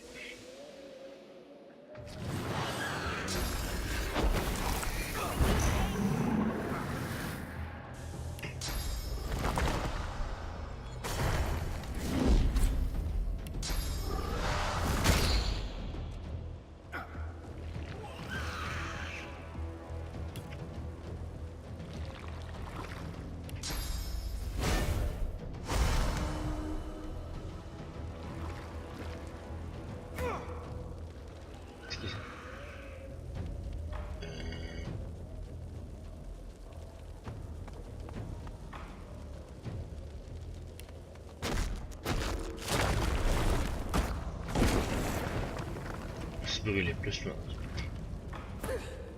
Brûler plus je pense.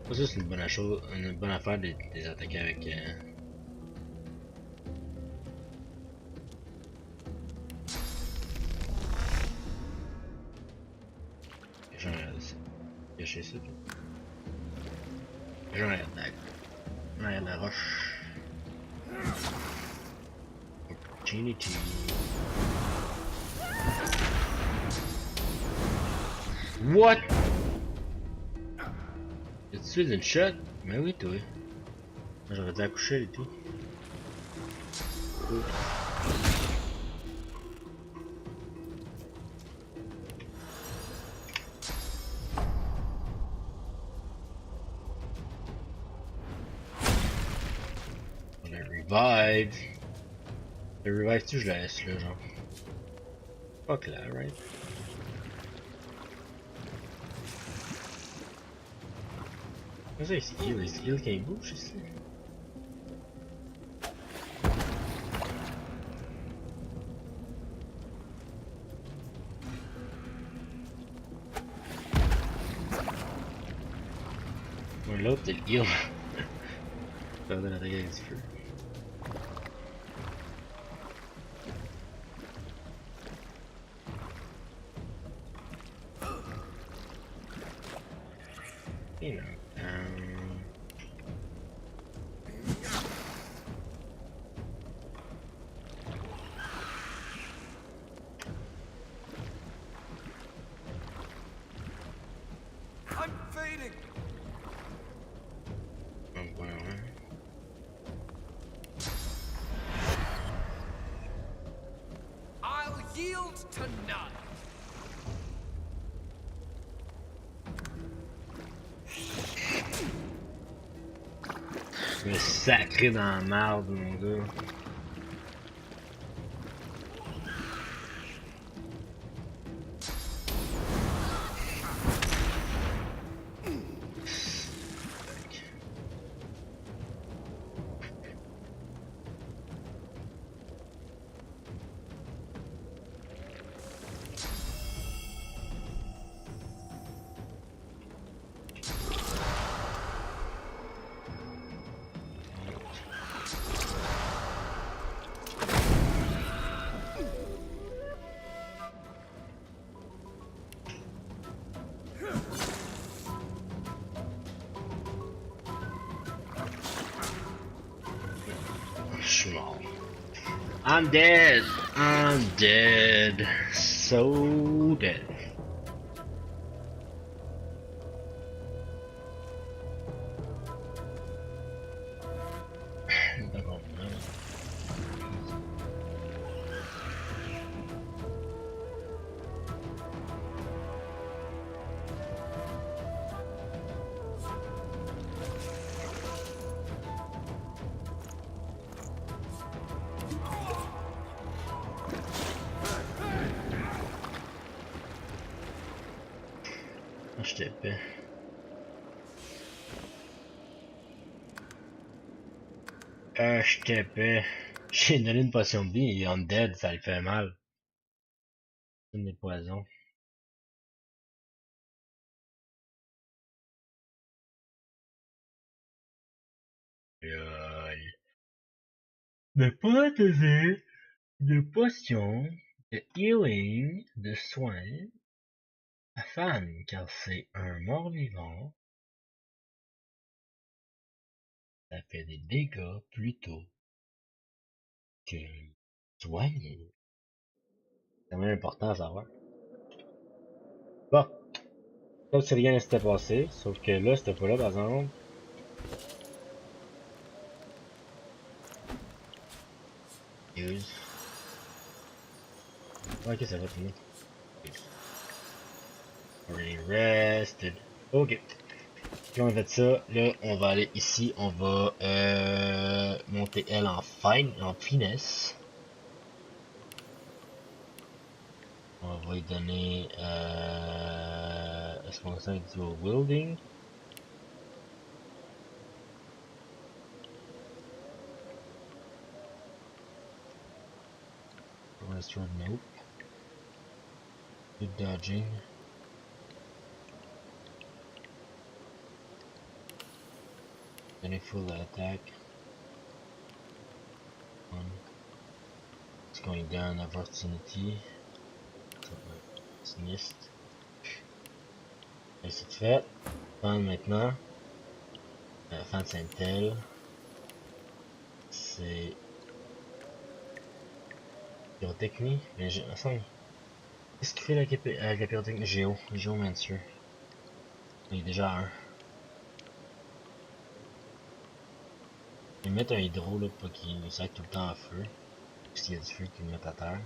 Ça c'est une bonne chose, une bonne affaire de les attaquer avec j'en ai caché ça. J'en ai la roche. Opportunity. What? It's still in shot? Mais oui, toi. J'aurais dû accoucher et tout. Cool. On a revive. Le revive, tu je la laisse là, genre. Fuck là, right? Mas é esse heal que é embuste, sim. L'autre est le heal. Pas de la règle du feu. You know. I'm fading. I'll yield to none. Je me sacré dans la merde, mon gars. I'm dead. I'm dead. So dead. je t'épais. Je t'épais. J'ai donné une potion de vie, il est undead, ça lui fait mal. Une des poisons. Lol. Mais pas de potions, de healing, de soins, à fan, car c'est un mort-vivant. Ça fait des dégâts plutôt que soigner. C'est quand même important à savoir. Bon, comme si rien ne s'était passé, sauf que là, cette fois-là, par exemple. Use. Ok, ça va tout le monde. Already rested. Ok. Puis on a fait ça, là, on va aller ici, on va monter elle en finesse. On va lui donner, est-ce qu'on sait du wielding? Restore, nope. Good dodging. Donner full attack. It's going down, opportunity. Opportuniste. Et c'est fait. Fan maintenant. Fan Saint-El. C'est pyrotechnie. Mais j'ai qu'est-ce qu'il fait avec la pyrotechnie? Géomancer. Il y a déjà un. Ils mettent un hydro là pour qu'il sac tout le temps à feu. S'il y a du feu qu'ils le mettent à terre.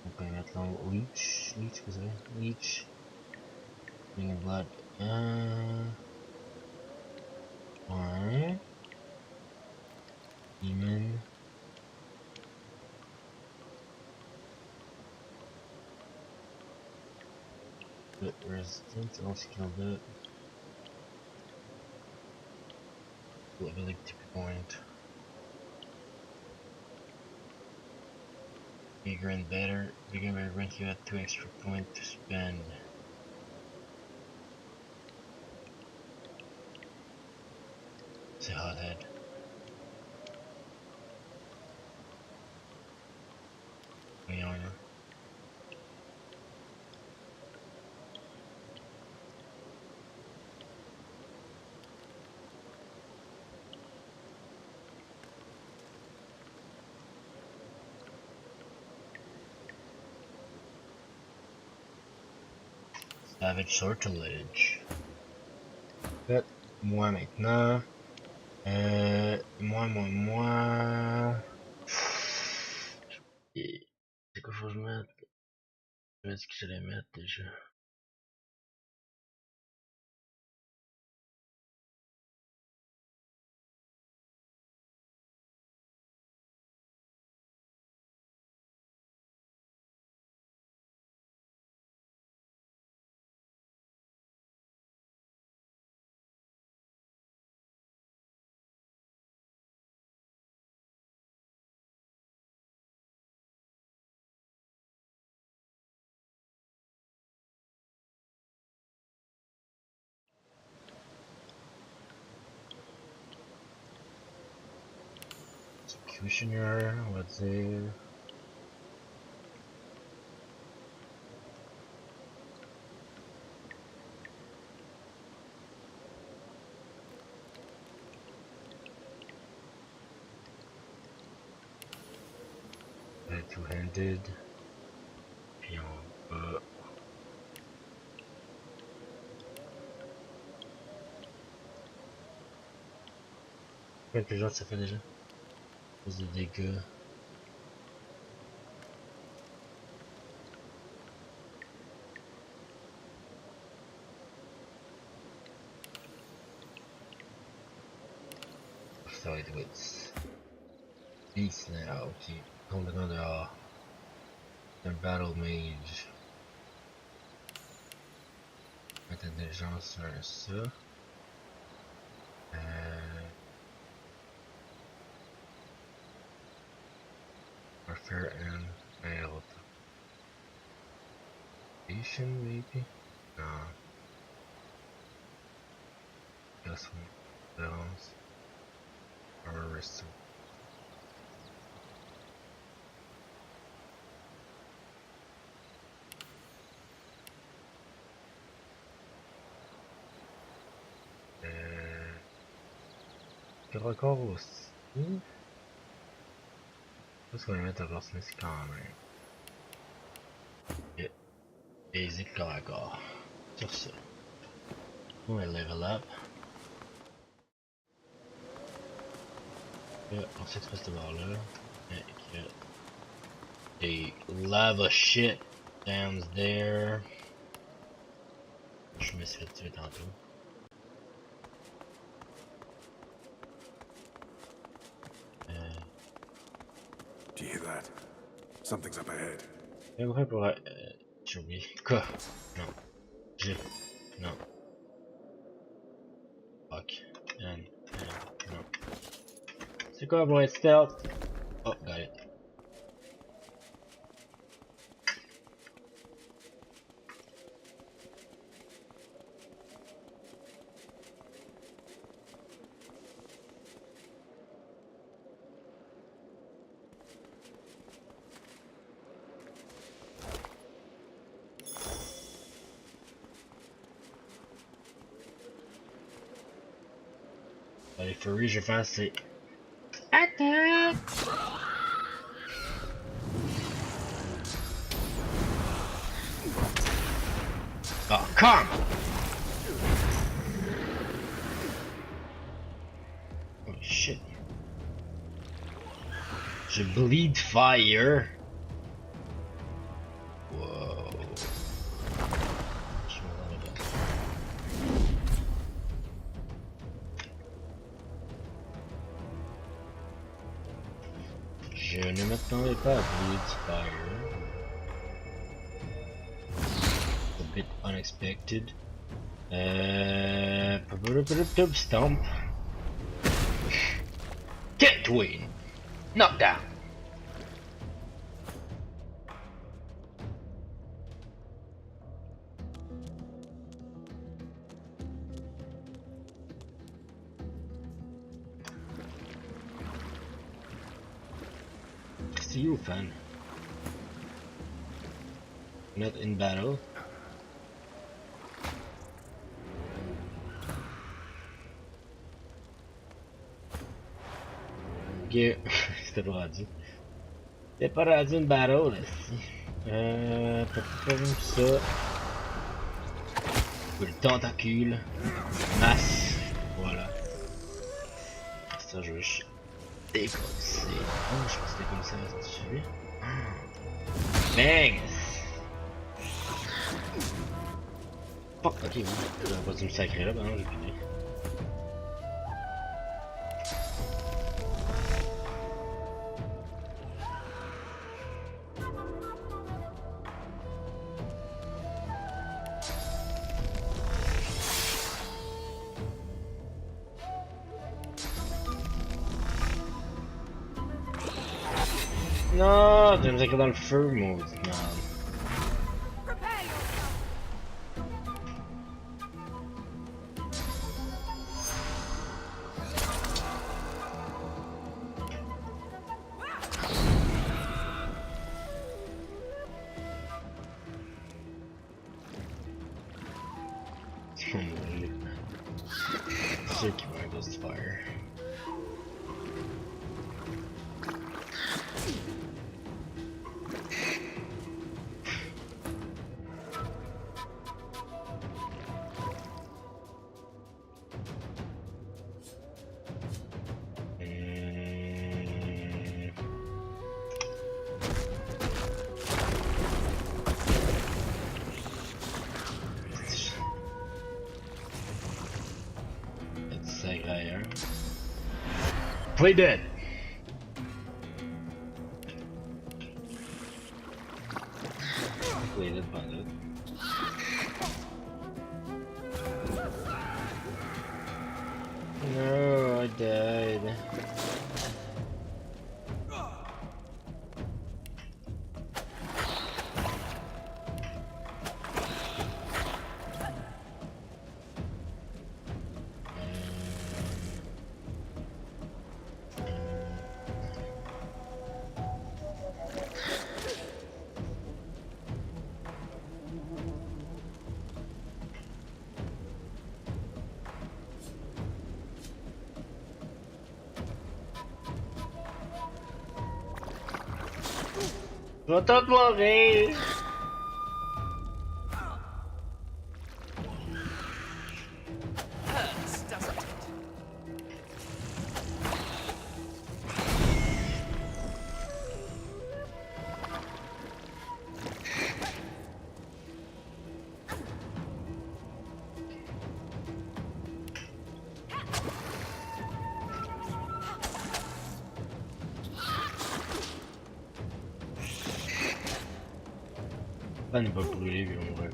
On peut mettre là Leech, qu'est-ce que c'est? Leech. Bring blood. Ouais. Demon. But resistance, all skilled up. Ability point. Bigger and better. Bigger and better rank, you have 2 extra points to spend. C'est hothead. Voyons là. Savage Sortilege. Fait, moi maintenant. Moi. Et c'est quoi faut que je mette? Je vais dire que j'allais mettre déjà. Executioner, on va dire. Two-handed. Puis on va. Combien de gens ça fait déjà? Plus de dégâts. Ça va être wits. Ici, là, ok. Complètement dehors. Un battle mage. Mettre intelligence sur un ça. Warfare and mail. Station maybe? No. Just one. Balance. Or restore. Le record aussi. Je pense qu'on va mettre à place ici quand même. Yeah. Basic corps à corps. Sur ce. On va level up. Yeah, on sait que c'est par là. The lava shit down there. Je me suis fait tuer tantôt. Do you hear that? Something's up ahead. J'aimerais pour... j'ai oublié. Quoi? Non. Non. Fuck. Non. C'est quoi pour être stealth? Oh, got it. Les furries, je pense c'est attaque. Oh, come! Oh shit. Je bleed fire. Whoa. Je ne m'attendais pas à bleed fire. A bit unexpected. Stomp. Get win. Knockdown. See you, fan. Not in battle. Ok, c'était pas rendu. C'était pas rendu une battle là. Comme ça. Le tentacule. Masse. Voilà. Ça, je veux décoller. Oh, je pense que c'était comme ça, tu vu? Bang! Fuck, ok, oui. J'aurais pas dû me sacrer là, ben non, j'ai pété. Non, tu vas me sacrer dans le feu, maudit merde. Oh mon dieu. C'est sûr qu'il va y avoir du fire. Play dead. No, I died. Va-t'en mourir! Hurts, doesn't it? Ah, ne pas brûler, puis on mourrait.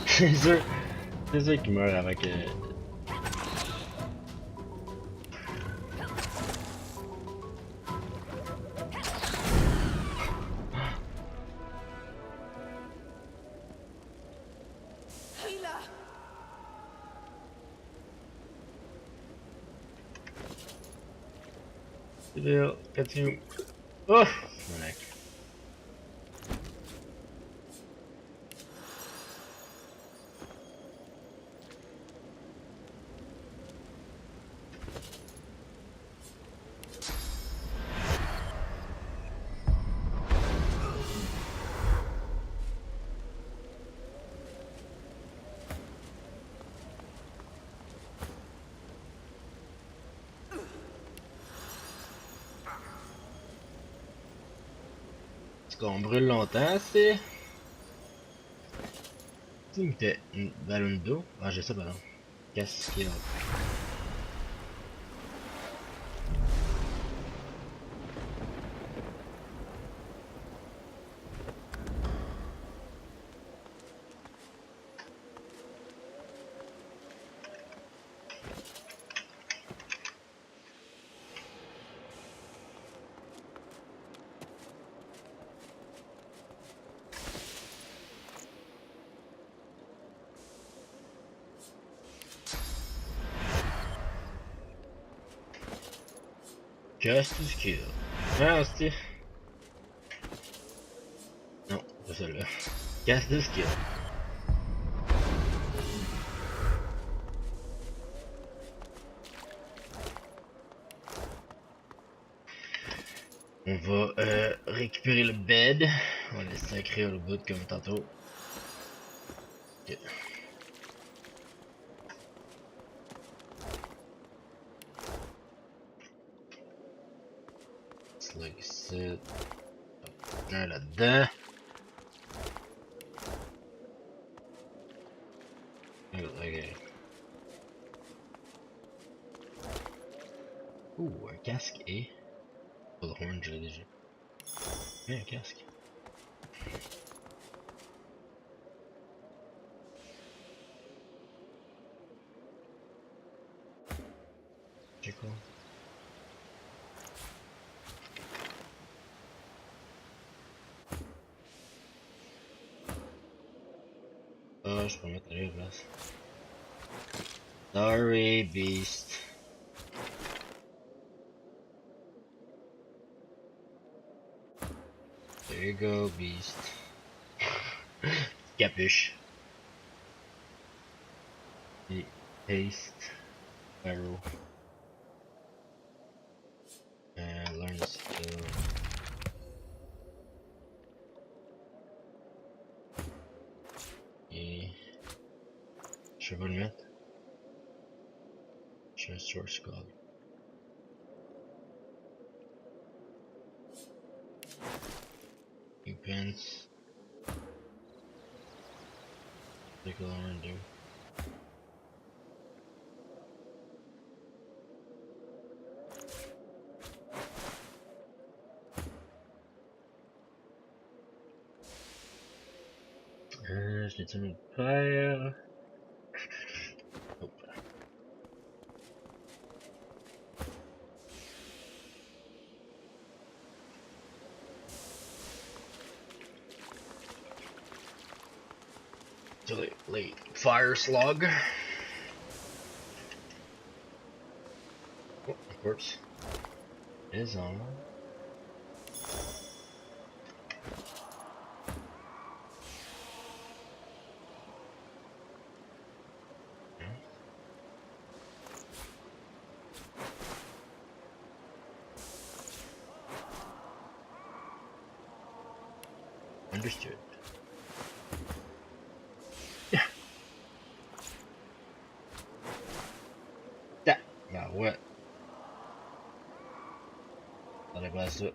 C'est sûr qu'il meurt avant que... Still, continue. Oh! Voilà. Est-ce qu'on brûle longtemps, c'est... Tu mettais une ballon d'eau? Ah, j'ai ça, ballon. Casquille. Justice Kill. Ah, c'était... Non, c'est celle-là. Justice Kill. On va récupérer le bed. On va laisser sacrer au bout comme tantôt. Okay. Slug ici. Un là-dedans. Ok. Ouh, un casque et... Pas de horn, je l'ai déjà. Mais un casque. C'est quoi? Ah, je peux mettre à la place. Sorry, beast. There you go, beast. Capuche. Et paste. Arrow. And learn skill. Et... Je vais pas le mettre. Je vais source code. New pins. C'est quoi on do? Je l'ai dit mon père. Oh. Late fire slug. Oh, of course. Is on. Understood. Yeah. Yeah. Bah ouais. Ça n'est pas ça.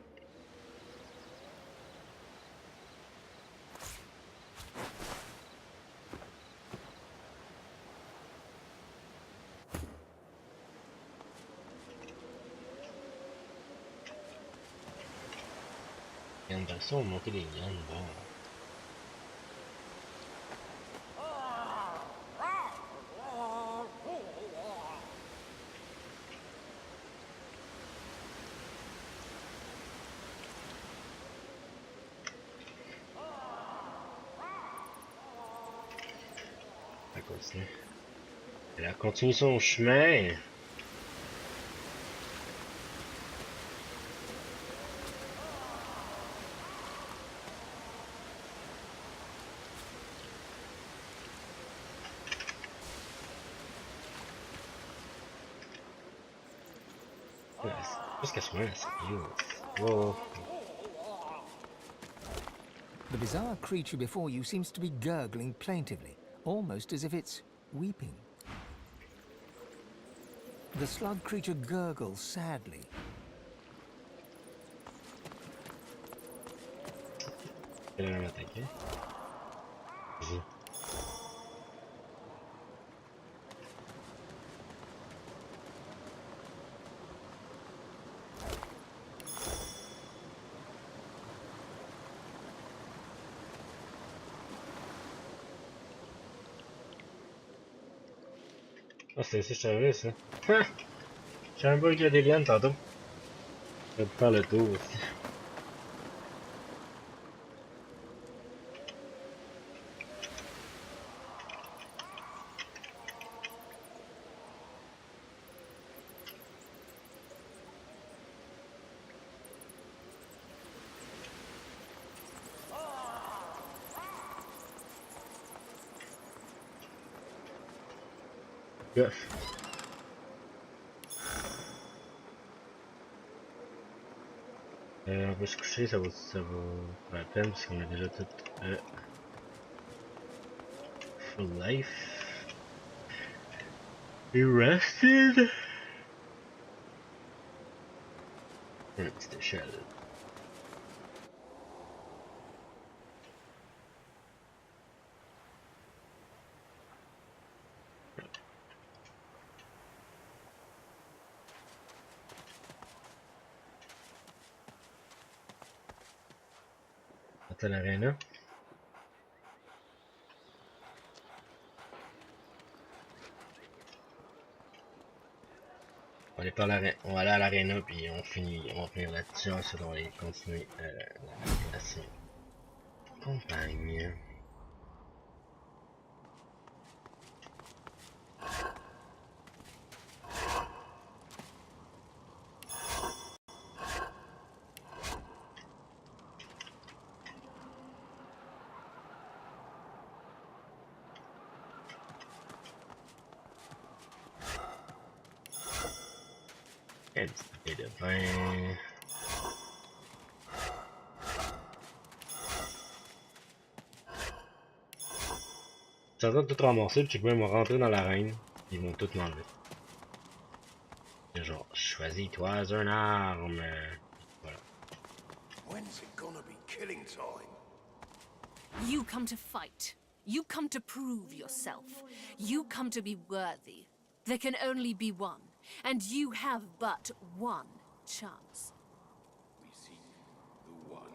Il y a une version où monter les lianes, bon. Ça continue. Elle a continué son chemin. Plus qu'à ce moment-là, c'est vieux. Whoa. The bizarre creature before you seems to be gurgling plaintively, almost as if it's weeping. The slug creature gurgles sadly. Elle va m'attaquer. Ah, c'est assez serré ça. J'ai un bug de des lianes tantôt. Je vais faire le tour aussi. Bref. On peut se coucher, ça vaut pas la peine parce qu'on a déjà tout full life. Be rested. Une petite échelle. Attends l'arena. On va aller à l'arena puis on va finir là-dessus, ensuite on va aller continuer la campagne. Et de vin. Ça va tout ramasser, puis ils vont rentrer dans l'arène, ils vont tout m'enlever. Genre, choisis-toi un arme. Voilà. When's it gonna be killing time? You come to fight. You come to prove yourself. You come to be worthy. There can only be one, and you have but one chance. We seek the one.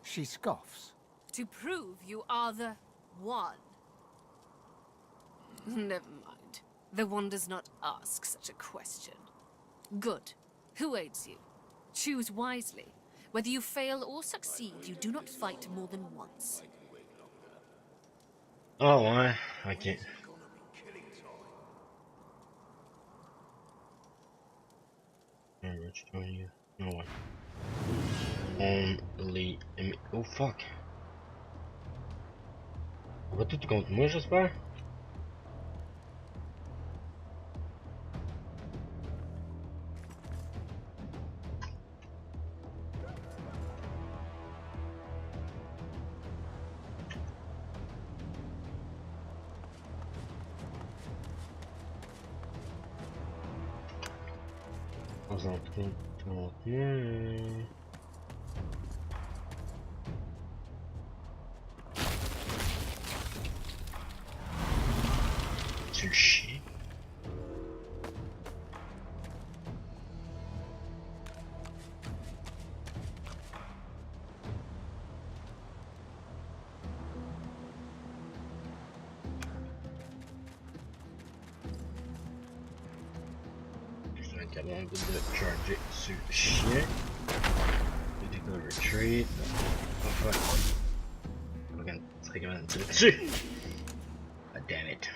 She scoffs. To prove you are the one. Never mind. The one does not ask such a question. Good. Who aids you? Choose wisely. Whether you fail or succeed, you do not fight more than once. Oh ouais, ok. Oh ouais. Only... Oh fuck. On va tout contre moi, j'espère. Tu le chies. Je vais être capable de charger sur le chien. J'ai go retreat. Oh fuck. I'm gonna take him out into the tree. God damn it.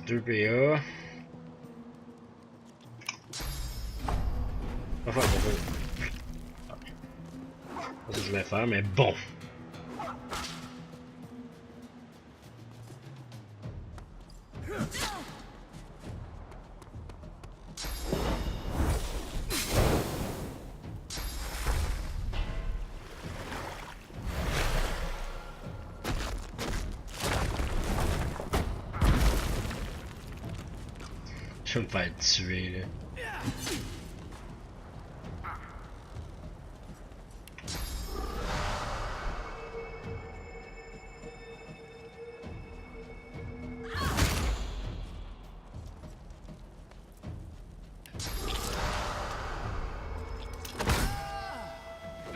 Deux PA. Enfin, ça que je vais faire, mais bon. Je vais me faire tuer là.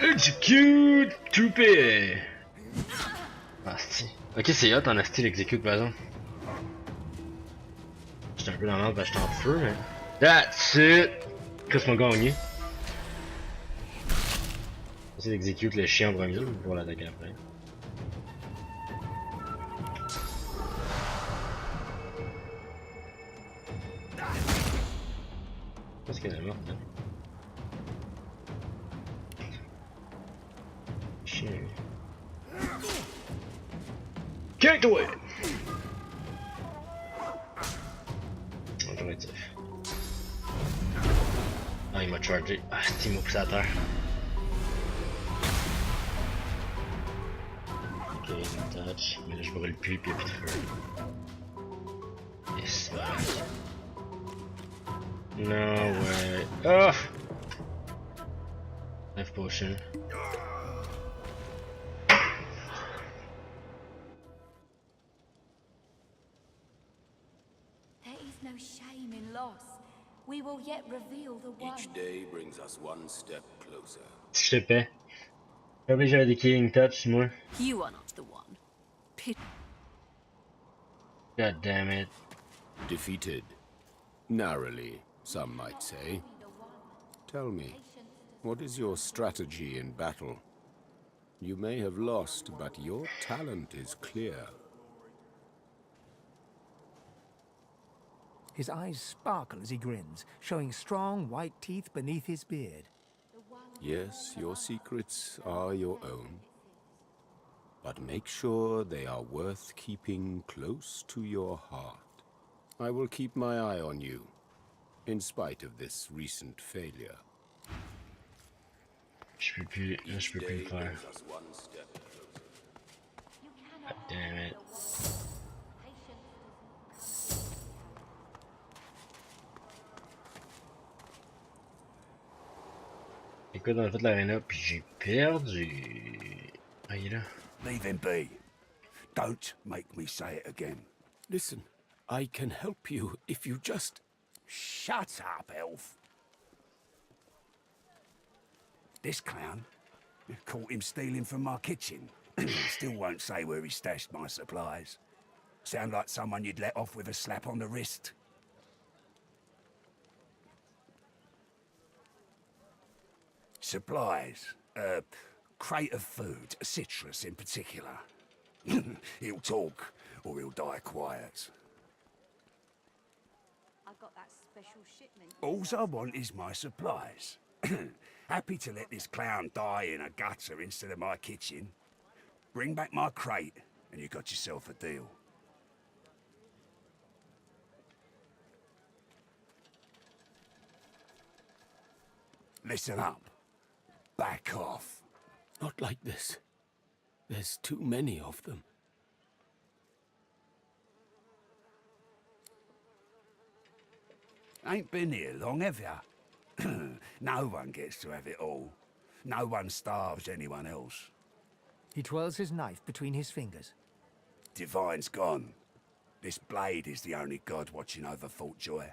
Execute Toupé. Asti. Ok, c'est hot en asti l'execute par exemple. J'étais un peu dans l'ordre parce que j'étais en feu, mais. That's it! Chris m'a gagné. J'essaie d'exécuter le chien en premier pour l'attaquer après. Qu'est-ce qu'elle est morte là? Chien. Get away! Ah, il m'a chargé. Ah, il m'a poussé à terre. Ok, une touch. Mais là, je brûle plus, puis il n'y a plus de feu. Yes, no way. Oh! Life potion. There is no shame in loss. We will yet reveal the one. Each day brings us one step closer. Si je te paie. J'avais déjà des killing touch, moi. You are not the one. God damn it. Defeated. Narrowly, some might say. Tell me, what is your strategy in battle? You may have lost, but your talent is clear. His eyes sparkle as he grins, showing strong white teeth beneath his beard. Yes, your secrets are your own. But make sure they are worth keeping close to your heart. I will keep my eye on you, in spite of this recent failure. Je peux plus le faire. God damn it. Écoute, on a fait l'arena puis j'ai perdu. Ah, il est là. Leave him be. Don't make me say it again. Listen, I can help you if you just... Shut up, elf. This clown? Caught him stealing from my kitchen. Still won't say where he stashed my supplies. Sound like someone you'd let off with a slap on the wrist. Supplies. Crate of food, citrus in particular. He'll talk, or he'll die quiet. I got that special shipment. Alls I want is my supplies. Happy to let this clown die in a gutter instead of my kitchen. Bring back my crate, and you got yourself a deal. Listen up. Back off. Not like this. There's too many of them. Ain't been here long, have ya? No one gets to have it all. No one starves anyone else. He twirls his knife between his fingers. Divine's gone. This blade is the only god watching over Fort Joy.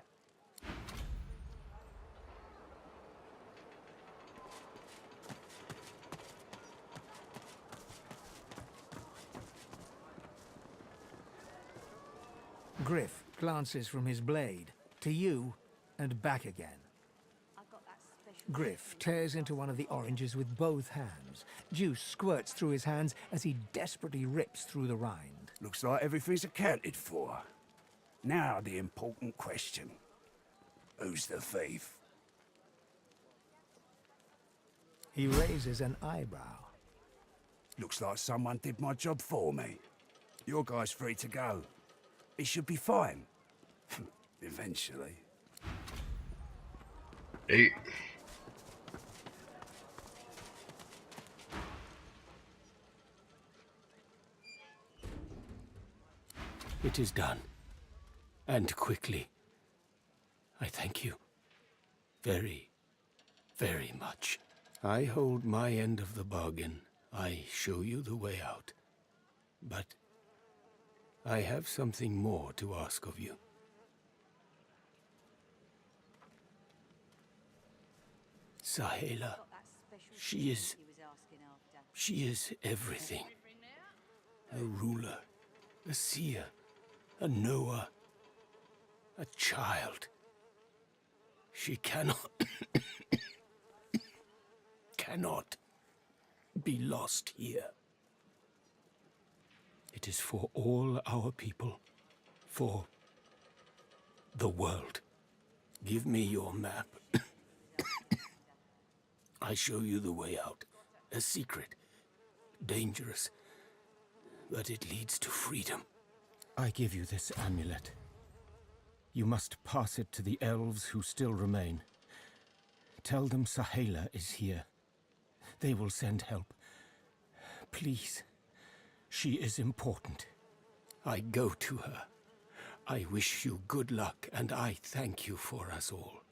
Griff glances from his blade to you and back again. Griff tears into one of the oranges with both hands. Juice squirts through his hands as he desperately rips through the rind. Looks like everything's accounted for. Now the important question. Who's the thief? He raises an eyebrow. Looks like someone did my job for me. Your guy's free to go. He should be fine. Eventually. Hey. It is done. And quickly. I thank you. Very, very much. I hold my end of the bargain. I show you the way out. But I have something more to ask of you. Sahela. She is everything. A ruler, a seer, a knower, a child. She cannot be lost here. It is for all our people, for the world. Give me your map. I show you the way out. A secret, dangerous, but it leads to freedom. I give you this amulet. You must pass it to the elves who still remain. Tell them Sahela is here. They will send help. Please. She is important. I go to her. I wish you good luck, and I thank you for us all.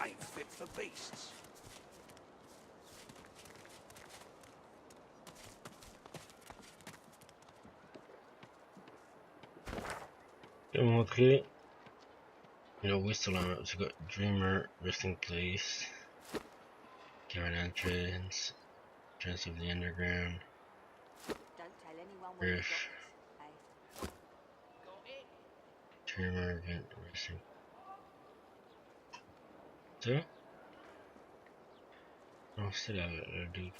Ain't fit for beasts. Je vais vous montrer. Oui, sur la map, j'ai got Dreamer, Resting Place, Cavern Entrance, Entrance of the Underground, Griff, Dreamer, Event, Resting. Ça? Non, c'est le dude.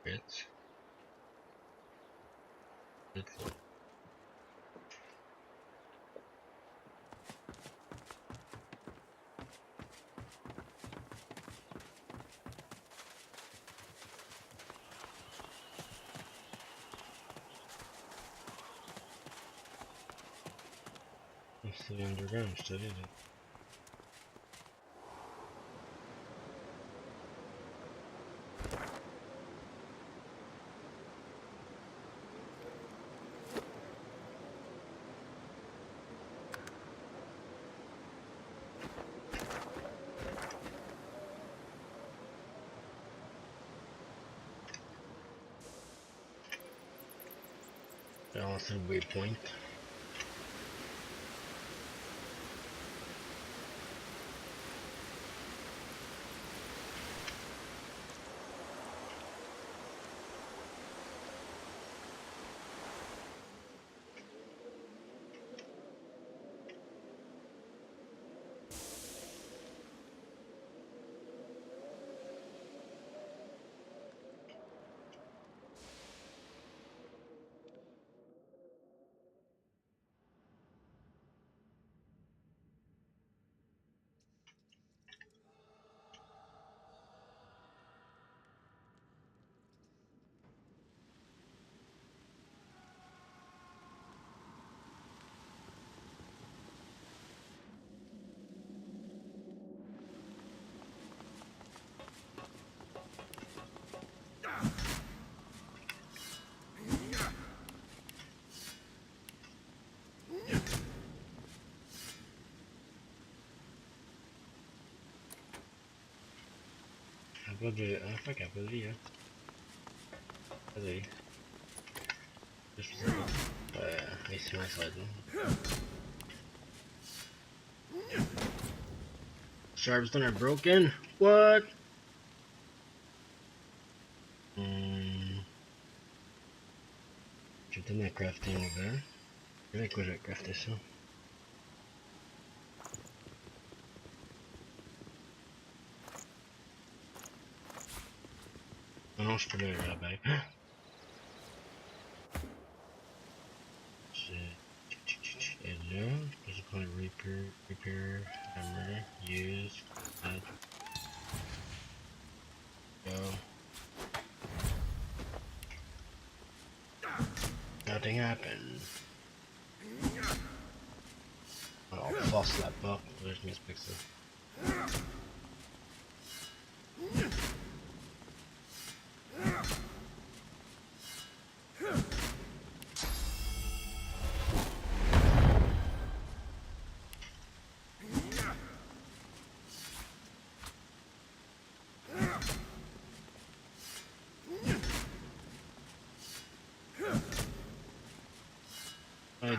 It's the underground study. Also waypoint. Apa kabel dia? Allez. Je sais pas. Ici on s'arrête là. Sharps done are broken? What? Je vais donner à crafter une nouvelle. Avec quoi je vais crafter ça? Non, je peux le rabattre. Et là, je prends le repair, hammer, use, add, go. Nothing happened. Alors, on force la porte, là je m'explique ça.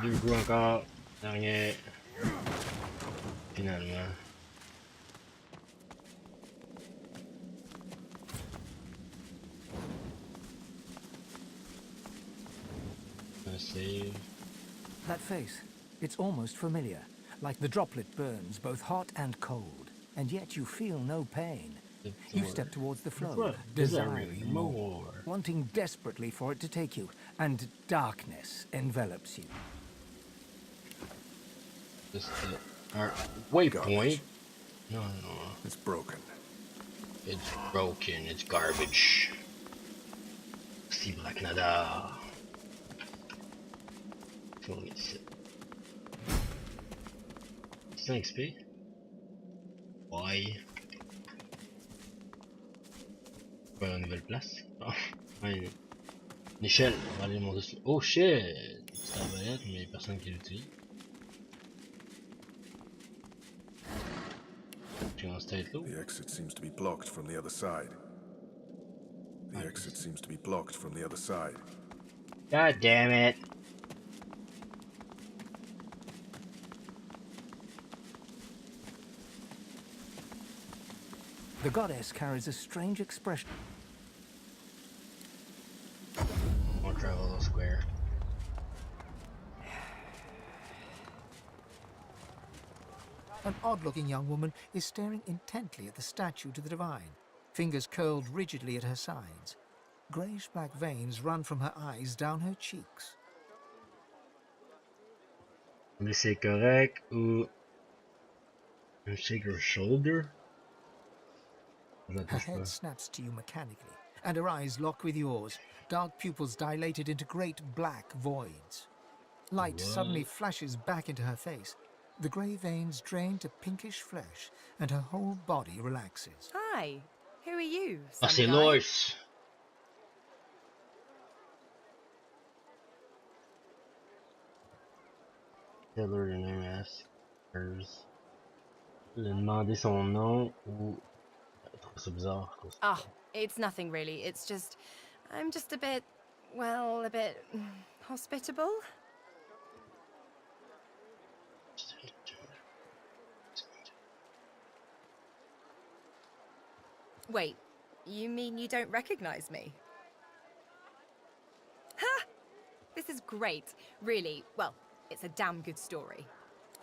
Deux coups encore, dernier. Finalement. Save. That face, it's almost familiar. Like the droplet burns both hot and cold, and yet you feel no pain. You step towards the flow, desiring more, wanting desperately for it to take you, and darkness envelops you. This our waypoint. No. It's broken. It's broken. It's garbage. See Black Nahdar. C'est XP. Why? Pas une nouvelle place. Oh, ouais, une échelle. On va aller monter dessus. Oh shit! C'est un balette, mais personne qui l'utilise. The exit seems to be blocked from the other side. The exit seems to be blocked from the other side. God damn it. The goddess carries a strange expression. I'll travel a little square. An odd-looking young woman is staring intently at the statue to the divine, fingers curled rigidly at her sides. Greyish-black veins run from her eyes down her cheeks. Mais c'est correct ou I shake her shoulder? Her head snaps to you mechanically, and her eyes lock with yours, dark pupils dilated into great black voids. Light suddenly flashes back into her face. The grey veins drain to pinkish flesh, and her whole body relaxes. Hi, who are you? Ah, Some c'est guy? Lois. Tell her your name, ask hers. Lui demander son nom ou... Je trouve ça bizarre. Oh, it's nothing really. It's just... I'm just a bit... well, a bit... hospitable? Wait, you mean you don't recognize me? Ha! This is great. Really, well, it's a damn good story.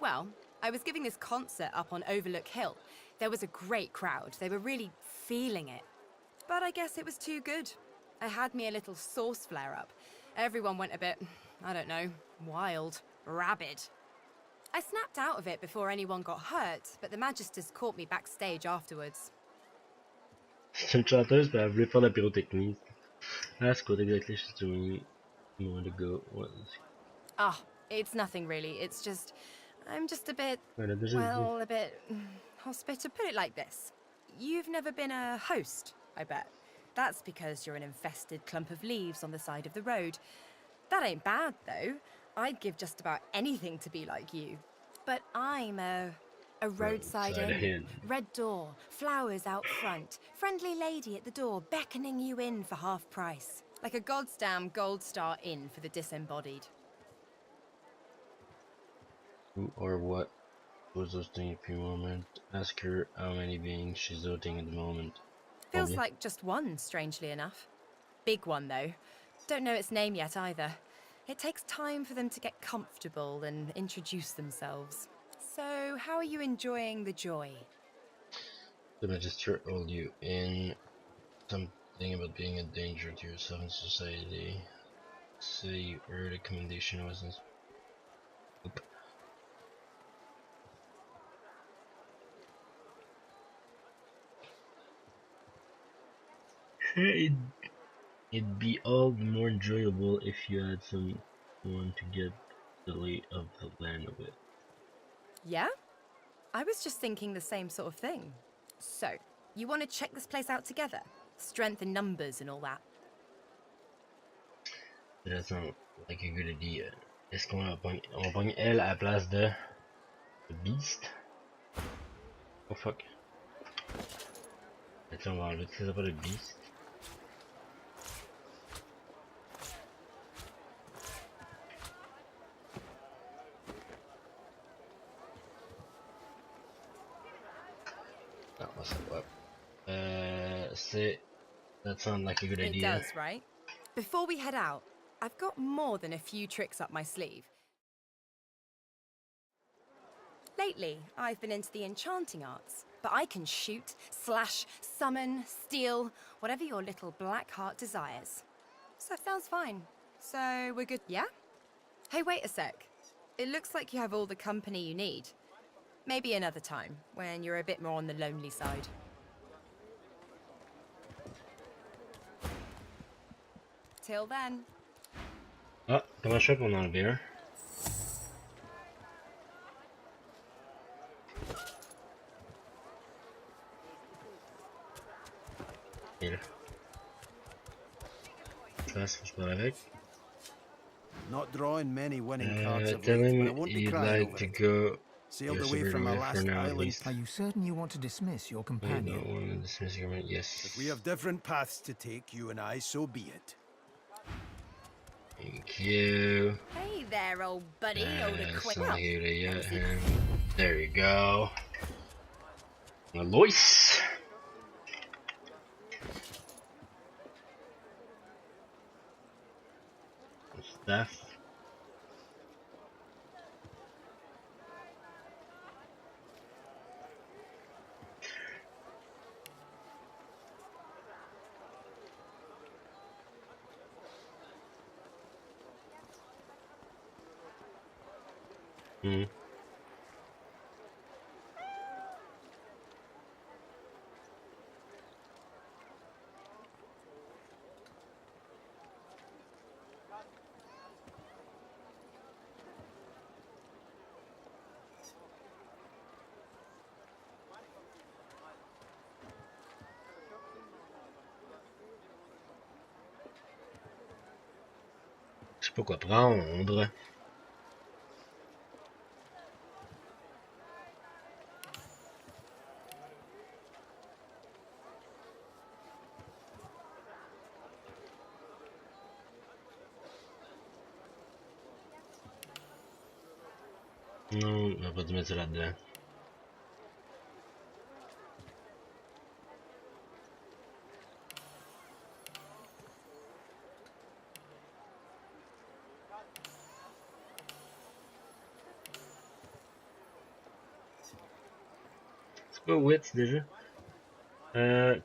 Well, I was giving this concert up on Overlook Hill. There was a great crowd. They were really feeling it. But I guess it was too good. I had me a little sauce flare-up. Everyone went a bit, I don't know, wild, rabid. I snapped out of it before anyone got hurt, but the Magisters caught me backstage afterwards. C'est une chanteuse, mais elle voulait faire la pyrotechnie. Ask what exactly she's doing. You want to go? What is... Ah, it's nothing really. It's just... I'm just a bit... Elle a déjà well, a bit... hospitable. Put it like this. You've never been a host, I bet. That's because you're an infested clump of leaves on the side of the road. That ain't bad, though. I'd give just about anything to be like you. But I'm a roadside inn. Red door, flowers out front, friendly lady at the door beckoning you in for half price. Like a goddamn gold star inn for the disembodied. Who or what was hosting a few moments? Ask her how many beings she's hosting at the moment. Feels like just one, strangely enough. Big one, though. Don't know its name yet, either. It takes time for them to get comfortable and introduce themselves. So, how are you enjoying the joy? The Magister told you in something about being a danger to yourself and society. Say you heard a commendation wasn't... Oop. It'd be all the more enjoyable if you had someone to get the lay of the land of it. Yeah? I was just thinking the same sort of thing. So, you want to check this place out together? Strength in numbers and all that. That sounds like a good idea. Est-ce qu'on va pogner elle à la place de Beast? Oh fuck. Attends, on va enlever tout ça pas le Beast. Non, ça va. That sounds like a good idea. It does, right? Before we head out, I've got more than a few tricks up my sleeve. Lately, I've been into the enchanting arts, but I can shoot, slash, summon, steal, whatever your little black heart desires. So sounds fine. So we're good, yeah? Hey, wait a sec. It looks like you have all the company you need. Maybe another time, when you're a bit more on the lonely side. Till then. Ah, comment je fais pour en enlever un? Et là. Face, faut que je parle avec. Not drawing many winning cards of Tell late, him but I won't be you'd crying like over to it. go. Sailed Yes, away from my for last now, at island. least. Are you certain you want to dismiss your I companion? don't want to dismiss your comment. Yes. If we have different paths to take, you and I, so be it. Thank you. Hey there, old buddy, old acquaintance. There you go. Lois. Stuff. Hmm. Je sais pas quoi prendre. Non, on n'a pas dû mettre ça là-dedans. C'est pas Wits déjà?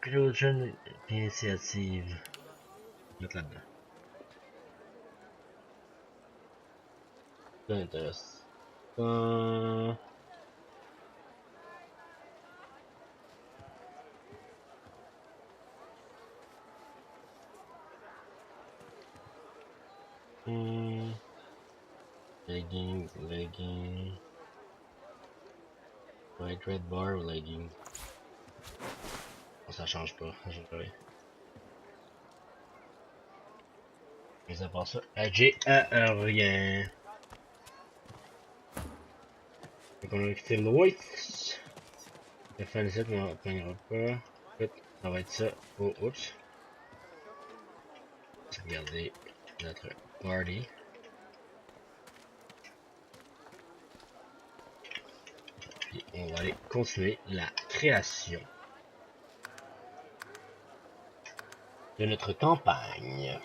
Culture initiative. Mettre là-dedans. Ça m'intéresse. Legging. White red bar ou legging? Ça change pas, ça change rien. Mais à part ça, j'ai rien. Donc on a quitté le white. La fin de cette, on ne prendra pas. Écoute, ça va être ça. Oh, oups. Regardez notre party. Puis on va aller continuer la création de notre campagne.